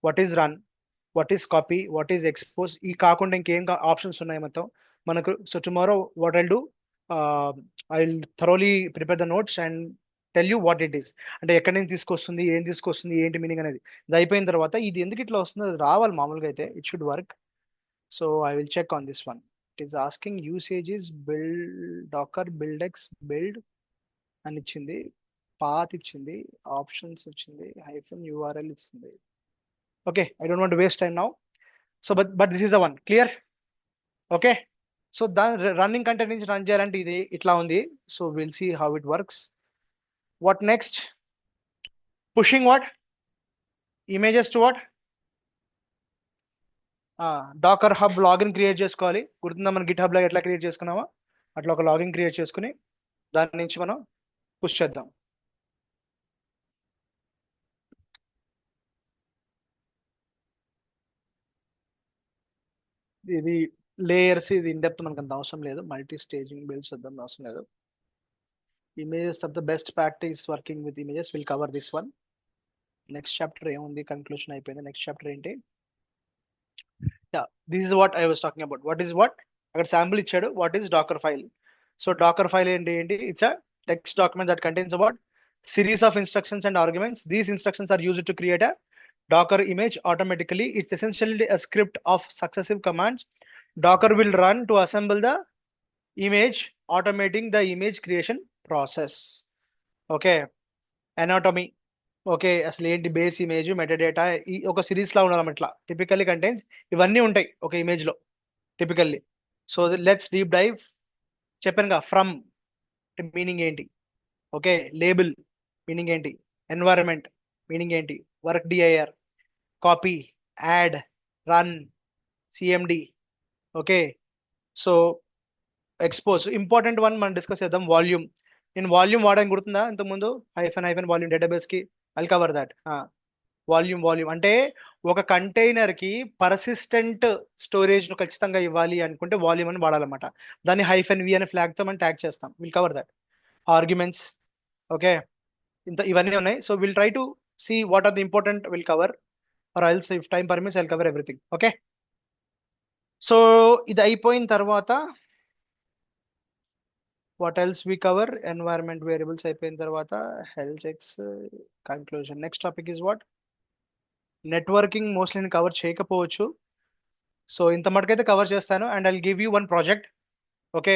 what is run, what is copy, what is expose. ఈ కాకుండా ఇంకేం ఆప్షన్స్ ఉన్నాయి మొత్తం మనకు. So tomorrow what I'll do, I will thoroughly prepare the notes and tell you what it is. అంటే ఎక్కడి నుంచి తీసుకొస్తుంది, ఏం తీసుకొస్తుంది, ఏంటి మీనింగ్ అనేది. ఇది అయిపోయిన తర్వాత ఇది ఎందుకు ఇట్లా వస్తుందో రావాలి. మామూలుగా అయితే it should work. So I will check on this one. It is asking usages build docker buildx build అని ఇచ్చింది, path ఇచ్చింది, options ఇచ్చింది, -url ఇచ్చింది. Okay, I don't want to waste time now. So but this is the one. Clear? Okay, so the running content నుంచి run చేయాలంటే ఇది ఇట్లా ఉంది. So we'll see how it works. What next? Pushing what? Images to what? Docker hub login create చేసుకోవాలి. గుర్తుందా మనం Git hub లో ఎట్లా క్రియేట్ చేసుకున్నామో అట్లా ఒక లాగిన్ క్రియేట్ చేసుకుని దాని నుంచి మనం పుష్ చేద్దాం. ఇది లేయర్స్, ఇది ఇన్డెప్త్ మనకు అంత అవసరం లేదు. మల్టీ స్టేజింగ్ బిల్డ్స్ వద్దాం, అవసరం లేదు. Images of the best practice working with images will cover this one. Next chapter ఏముంది? కన్క్లూషన్ అయిపోయింది. నెక్స్ట్ చాప్టర్ ఏంటి? This is what I was talking about. What is what? అక్కడ శాంపుల్ ఇచ్చాడు. What is Docker file? So Dakar file ఏంటి? It's a text document that contains about series of instructions and arguments. These instructions are used to create a Docker image automatically. It's essentially a script of successive commands. Docker will run to assemble the image, automating the image creation process. Okay, anatomy. Okay, అసలు ఏంటి base image, metadata, ఈ ఒక series లా ఉండాలి. ఇట్లా typically contains ఇవన్నీ ఉంటాయి ఒక image లో typically. So let's deep dive. చెప్పానుగా ఫ్రమ్ మీనింగ్ ఏంటి, ఓకే, లేబుల్ మీనింగ్ ఏంటి, ఎన్వైరన్మెంట్ మీనింగ్ ఏంటి, work D I R, copy, add, run, C M D. Okay, so expose important one మనం డిస్కస్ చేద్దాం. వాల్యూమ్. నేను వాల్యూమ్ వాడని గుర్తుందా ఇంతకుముందు? హైఫన్ వాల్యూమ్ డేటాబేస్ కి. I'll cover that. వాల్యూమ్ అంటే ఒక కంటైనర్ కి పర్సిస్టెంట్ స్టోరేజ్ ను ఖచ్చితంగా ఇవ్వాలి అనుకుంటే వాల్యూమ్ అని వాడాలన్నమాట. దాన్ని -v అనే ఫ్లాగ్ తో మనం ట్యాగ్ చేస్తాం. Will cover that. Arguments, okay, ఇవన్నీ ఉన్నాయి. So will try to see what are the important will cover, or else if time permits I'll cover everything. Okay, so ఇది అయిపోయిన తర్వాత what else we cover? Environment variables అయిపోయిన తర్వాత health checks, conclusion. Next topic is what? Networking. Mostly నేను cover చేయకపోవచ్చు, so ఇంత మటుకైతే cover చేస్తాను. And I'll give you one project. Okay,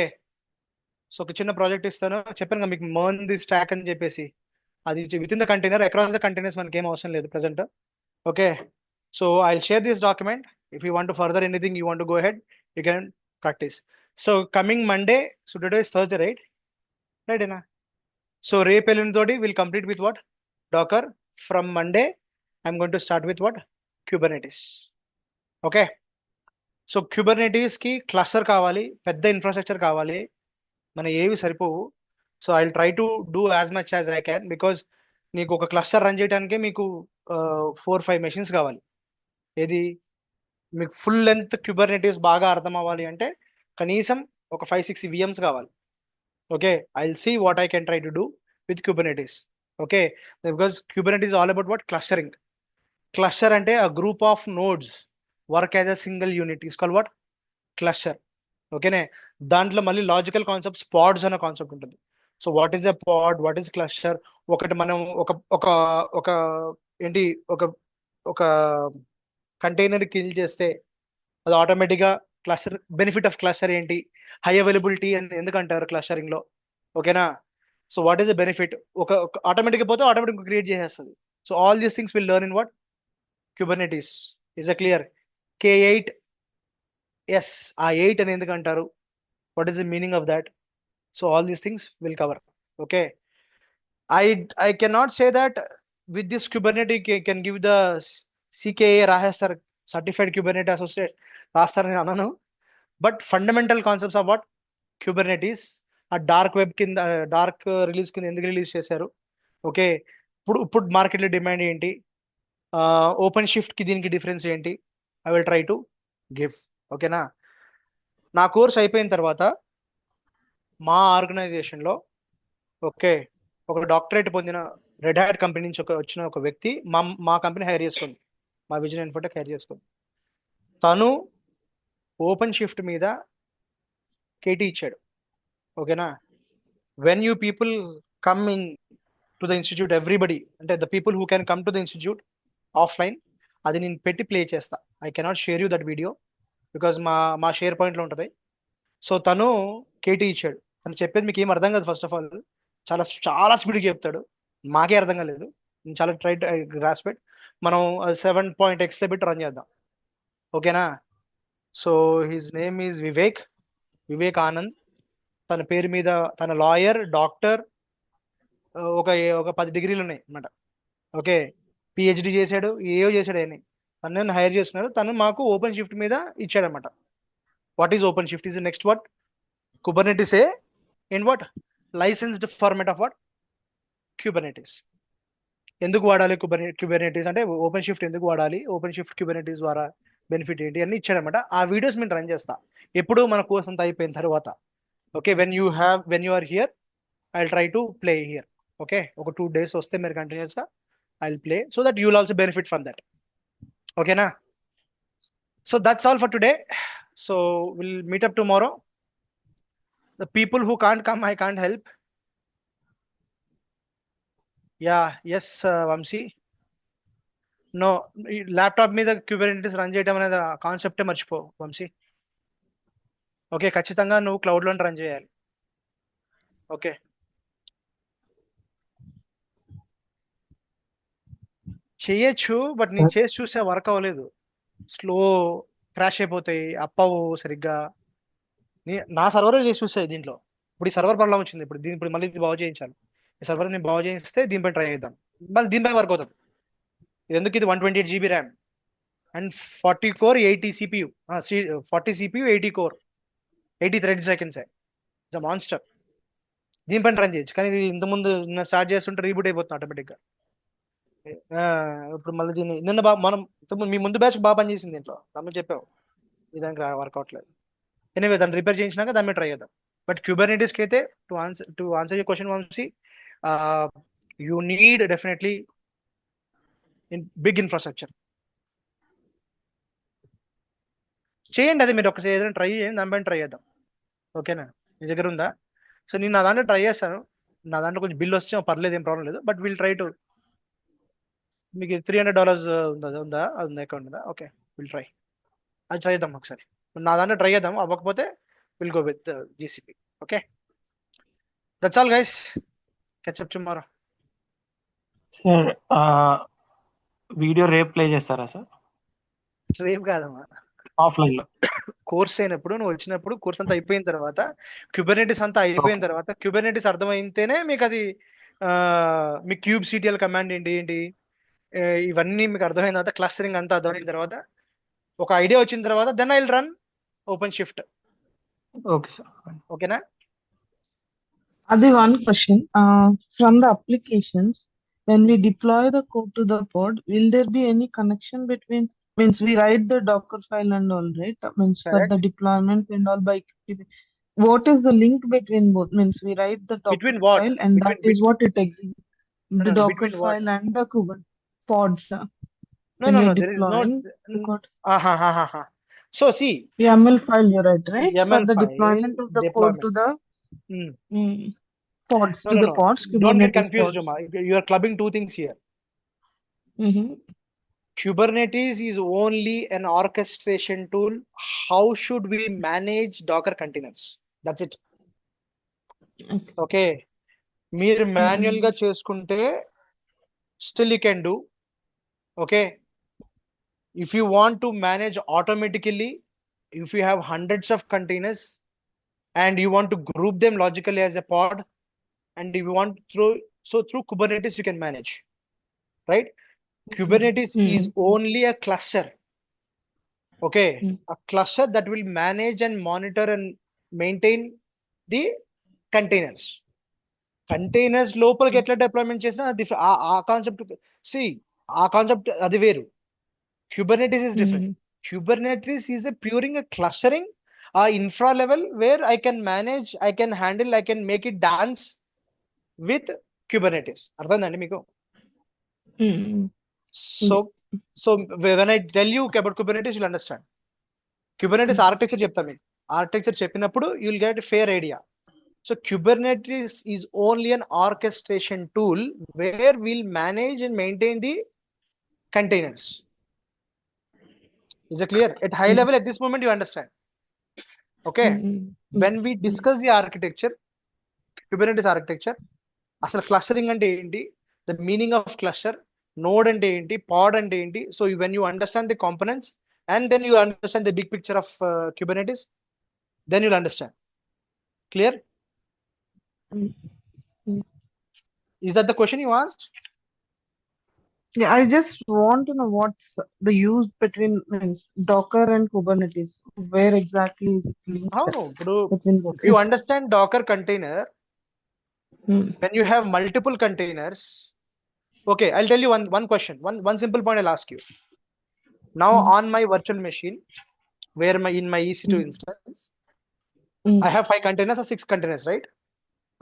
so ఒక చిన్న ప్రాజెక్ట్ ఇస్తాను, చెప్పాను కదా మీకు మర్న్ ది స్టాక్ అని చెప్పేసి, అది with in the container, across the containers మనకి ఏం అవసరం లేదు present. Okay, so I share this document. If you want to further anything you want to go head, you can practice. So coming Monday, so today is Thursday, right? రైటేనా? So రేపు ఎల్లుండితోటి will complete with what? Docker. From Monday I'm going to start with what? Kubernetes. Okay, so Kubernetes కి cluster కావాలి, పెద్ద infrastructure కావాలి, మన ఏవి సరిపోవు. So I try to do as much as I can, because నీకు ఒక క్లస్టర్ రన్ చేయడానికే మీకు 4-5 మెషిన్స్ కావాలి. ఏది మీకు ఫుల్ లెంత్ క్యూబర్నెటిస్ బాగా అర్థం అవ్వాలి అంటే కనీసం ఒక 5-6 VMs కావాలి. Okay, I will see what I can try to do with Kubernetes. Okay, because Kubernetes all about what? Clustering. Cluster అంటే a group of nodes work as a single unit is called what? Cluster. ఓకేనే, దాంట్లో మళ్ళీ logical concepts, pods అనే concept ఉంటుంది. So what is a pod, what is cluster? ఒకటి మనం ఒక ఒక ఒక ఏంటి ఒక ఒక కంటైనర్ కిల్ చేస్తే అది ఆటోమేటిక్గా క్లస్టర్. బెనిఫిట్ ఆఫ్ క్లస్టర్ ఏంటి? హై అవైలబిలిటీ అని ఎందుకంటారు క్లస్టరింగ్ లో? ఓకేనా? So what is the benefit? ఒక ఆటోమేటిక్గా పోతే ఆటోమేటిక్ క్రియేట్ చేసేస్తుంది. So all these things will learn in what? Kubernetes. Is it clear? K8, yes, ఆ 8 అని ఎందుకు అంటారు? What is the meaning of that? So all these things will cover. Okay, I cannot say that with this Kubernetes can give the CKA రాసేస్తారు, certified Kubernetes associate రాస్తారని అనను, but fundamental concepts of what? Kubernetes. ఆ dark web కింద, dark release కింద ఎందుకు release చేశారు? Okay, ఇప్పుడు మార్కెట్లో డిమాండ్ ఏంటి? ఓపెన్ షిఫ్ట్ కి దీనికి డిఫరెన్స్ ఏంటి? I will try to give. ఓకేనా? నా కోర్స్ అయిపోయిన తర్వాత మా ఆర్గనైజేషన్ లో, ఓకే, ఒక డాక్టరేట్ పొందిన రెడ్ హ్యాట్ కంపెనీ నుంచి వచ్చిన ఒక వ్యక్తి మా కంపెనీ హైర్ చేసుకుంది, మా విజన్ ఇన్ఫోటెక్ హైర్ చేసుకుంది. తను ఓపెన్ షిఫ్ట్ మీద కేటీ ఇచ్చాడు. ఓకేనా? When you people come in to the institute, everybody అంటే the people who can come to the institute offline, అది నేను పెట్టి ప్లే చేస్తా. I cannot share you that video because మా షేర్ పాయింట్లో ఉంటుంది. సో తను కేటీ ఇచ్చాడు. తను చెప్పేది మీకు ఏం అర్థం కాదు. ఫస్ట్ ఆఫ్ ఆల్ చాలా చాలా స్పీడ్గా చెప్తాడు, మాకే అర్థం కాలేదు. నేను చాలా ట్రై గ్రాస్పెట్. మనం 7.x లో పెట్టి రన్ చేద్దాం. ఓకేనా? So his name is Vivek Anand. తన పేరు మీద తన లాయర్, డాక్టర్, ఒక 10 డిగ్రీలు ఉన్నాయి అన్నమాట. ఓకే, పిహెచ్డి చేశాడు, ఏయో చేశాడు. ఆయన తను హైర్ చేస్తున్నాడు. తను మాకు ఓపెన్ షిఫ్ట్ మీద ఇచ్చాడనమాట. What is OpenShift? Is next what? Kubernetes in what? Licensed format of what? Kubernetes. ఎందుకు వాడాలి Kubernetes అంటే ఓపెన్ షిఫ్ట్ ఎందుకు వాడాలి, ఓపెన్ షిఫ్ట్ Kubernetes ద్వారా బెనిఫిట్ ఏంటి అని ఇచ్చాడనమాట. ఆ వీడియోస్ నేను రన్ చేస్తా ఎప్పుడు మన కోర్స్ అంతా అయిపోయిన తర్వాత. Okay, when you are here I will try to play here. Okay, ఒక 2 days వస్తే మీరు కంటిన్యూస్గా I will play so that you will also benefit from that. ఓకేనా? So that's all for today. So will meet up tomorrow. The people who can't come, I can't help. Yeah, yes, Vamsi. No, laptop మీద Kubernetes run చేయడం అనేది కాన్సెప్టే మర్చిపో Vamsi. Okay, ఖచ్చితంగా నువ్వు క్లౌడ్లో run చేయాలి. Okay, చేయొచ్చు, బట్ నేను చేసి చూసే వర్క్ అవ్వలేదు. స్లో, క్రాష్ అయిపోతాయి, అప్పవు సరిగ్గా. నా సర్వర్ చేసి చూస్తాయి దీంట్లో. ఇప్పుడు ఈ సర్వర్ ప్రాబ్లం వచ్చింది, ఇప్పుడు మళ్ళీ ఇది బాగు చేయించాలి. ఈ సర్వర్ నేను బాగు చేయిస్తే దీనిపై ట్రై చేద్దాం, మళ్ళీ దీనిపై వర్క్ అవుతుంది. ఎందుకు? ఇది 128 GB RAM and 40 core 80 CPU, 40 CPU 80 core 80 threads I can say. It's a monster. దీనిపైన రన్ చేయొచ్చు, కానీ ఇది ఇంతకుముందు స్టార్ట్ చేస్తుంటే రీబూట్ అయిపోతుంది ఆటోమేటిక్గా. ఇప్పుడు మళ్ళీ దీన్ని నిన్న మనం మీ ముందు బ్యాచ్ బాగా పనిచేసింది దీంట్లో, తమ్ముడు చెప్పావు దానికి వర్క్ అవట్లేదు. ఎనీవే దాన్ని రిపేర్ చేయించినాక దాని మీద ట్రై చేద్దాం. బట్ Kubernetes కి అయితే to answer your question Vamshi, you need definitely in big infrastructure. చేయండి, అది మీరు ఒకసారి ఏదైనా ట్రై చేయండి, దానిపైన ట్రై చేద్దాం. ఓకేనా? మీ దగ్గర ఉందా? సో నేను నా దాంట్లో ట్రై చేస్తాను, నా దాంట్లో కొంచెం బిల్ వస్తే పర్లేదు, ఏం ప్రాబ్లం లేదు. But will try to. మీకు $300 ఉందా? అది ఉందా, అకౌంట్ ఉందా? Okay, will try. అది ట్రై చేద్దాం ఒకసారి. నా దాంట్లో ట్రై చేద్దాం, అవ్వకపోతే will go with GCP. Okay. That's all, guys. Catch up tomorrow. Sir video రేపు ప్లే చేస్తారా సార్ రేపు కాదమ్మా, ఆఫ్లైన్ లో? కోర్స్ అయినప్పుడు నువ్వు వచ్చినప్పుడు కోర్స్ అంతా అయిపోయిన తర్వాత, క్యూబర్నెటిస్ అంతా అయిపోయిన Okay. తర్వాత, క్యూబర్నెటిస్ అర్థమైతేనే మీకు అది మీ క్యూబ్ సిటిఎల్ కమాండ్ ఏంటి ఏంటి ఇవన్నీ మీకు అర్థమైన తర్వాత, క్లస్టరింగ్ అంతా అర్థమైన తర్వాత, ఒక ఐడియా వచ్చిన తర్వాత, then I will run OpenShift. Okay sir. ఓకేనా? Adi, one question. From the applications, when we deploy the code to the pod, will there be any connection between, means we write the Docker file and all, right? Means for Correct. the deployment and all by, what is the link between both? Means we write the Docker Between what? file and that Between is what it executes. no, The no, no, Docker between what? file and the Kubernetes pods. No, When no, we no, are there is no. deploying the code. So see, YAML file you write, right? For YAML the file deployment of the code to deployment. the Hmm. pods, No, to no, the no. pods, Don't get Kubernetes confused, pods. Juma. You are clubbing two things here. Mm-hmm. Kubernetes is only an orchestration tool. How should we manage Docker containers? That's it. Okay. Okay. మీరు manual గా చేసుకుంటే still you can do. Okay. If you want to manage automatically, if you have hundreds of containers and you want to group them logically as a pod, and if you want through Kubernetes you can manage, right? Kubernetes is only a cluster. Okay. A cluster that will manage and monitor and maintain the containers. Containers లోపలికి ఎట్లా deployment చేసినా ఆ concept ఆ concept అది వేరు. Kubernetes is different. Kubernetes is a puring a clustering infra level where I can manage, I can handle, I can make it dance with Kubernetes. అర్థమైందండి మీకు? So when I tell you about Kubernetes, you'll understand. Kubernetes architecture చెప్తాను మీకు. Architecture చెప్పినప్పుడు you will get a fair idea. So Kubernetes is only an orchestration tool where we'll manage and maintain the containers. Is it clear? At high level, at this moment, you understand. Okay. When we discuss the architecture, Kubernetes architecture, అసలు clustering అంటే ఏంటి, the meaning of cluster, node అంటే ఏంటి, pod అంటే ఏంటి. So when you understand the components and then you understand the big picture of Kubernetes, then you'll understand. Clear? Is that the question you asked? Yeah, I just want to know what's the use between Docker and Kubernetes. Where exactly is it linked between both? If you understand Docker container, when you have multiple containers, okay, I'll tell you one question. One simple point I'll ask you. Now on my virtual machine, where in my EC2 instance, I have 5 containers or 6 containers, right?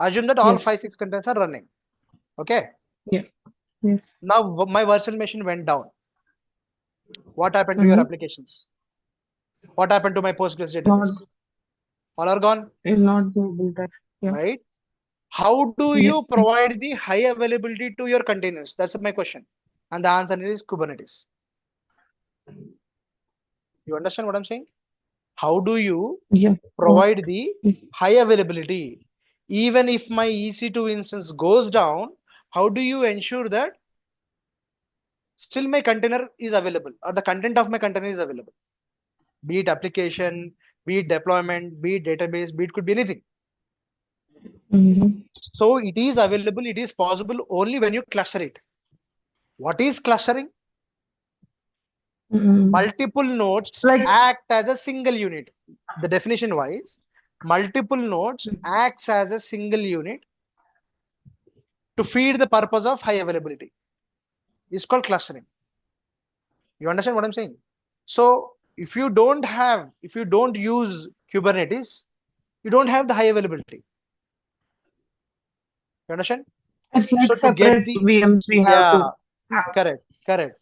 Assume that all 5-6 containers are running. Okay. Yeah. Yes. Now my virtual machine went down. What happened to your applications? What happened to my Postgres database? All are gone. Will not be able to. Yeah. Right? How do you provide the high availability to your containers? That's my question. And the answer is Kubernetes. You understand what I'm saying? How do you provide the high availability? Even if my EC2 instance goes down, how do you ensure that still my container is available or the content of my container is available? Be it application, be it deployment, be it database, be it could be anything. So it is available, it is possible only when you cluster it. What is clustering? Multiple nodes act as a single unit. The definition wise, multiple nodes acts as a single unit to feed the purpose of high availability. It's called clustering. You understand what I'm saying? So if you don't use Kubernetes, you don't have the high availability. You understand? It's like so separate VMs we have to have. Correct.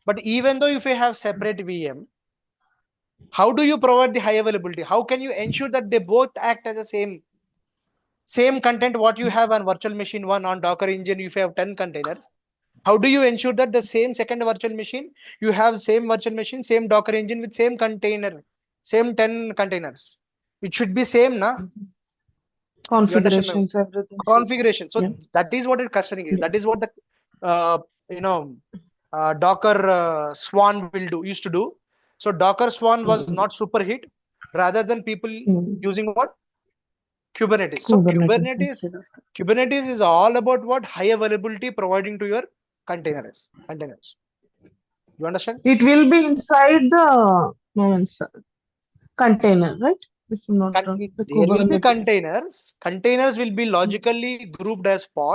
But even though if you have separate VM, how do you provide the high availability? How can you ensure that they both act as the same content what you have on virtual machine 1 on Docker engine? If you have 10 containers, how do you ensure that the same second virtual machine, you have same virtual machine, same Docker engine with same container, same 10 containers? It should be same, na? You understand my Configurations, everything. configuration? So Yeah. that is what it clustering is. Yeah. That is what the Docker Swarm used to do. So Docker Swarm was not super hit, rather than people using what? Kubernetes. So Kubernetes is all about what? High availability providing to your containers. You understand? It will be inside the container, right? If I'm not wrong, the There will be Kubernetes. containers. Containers will be logically grouped as pods.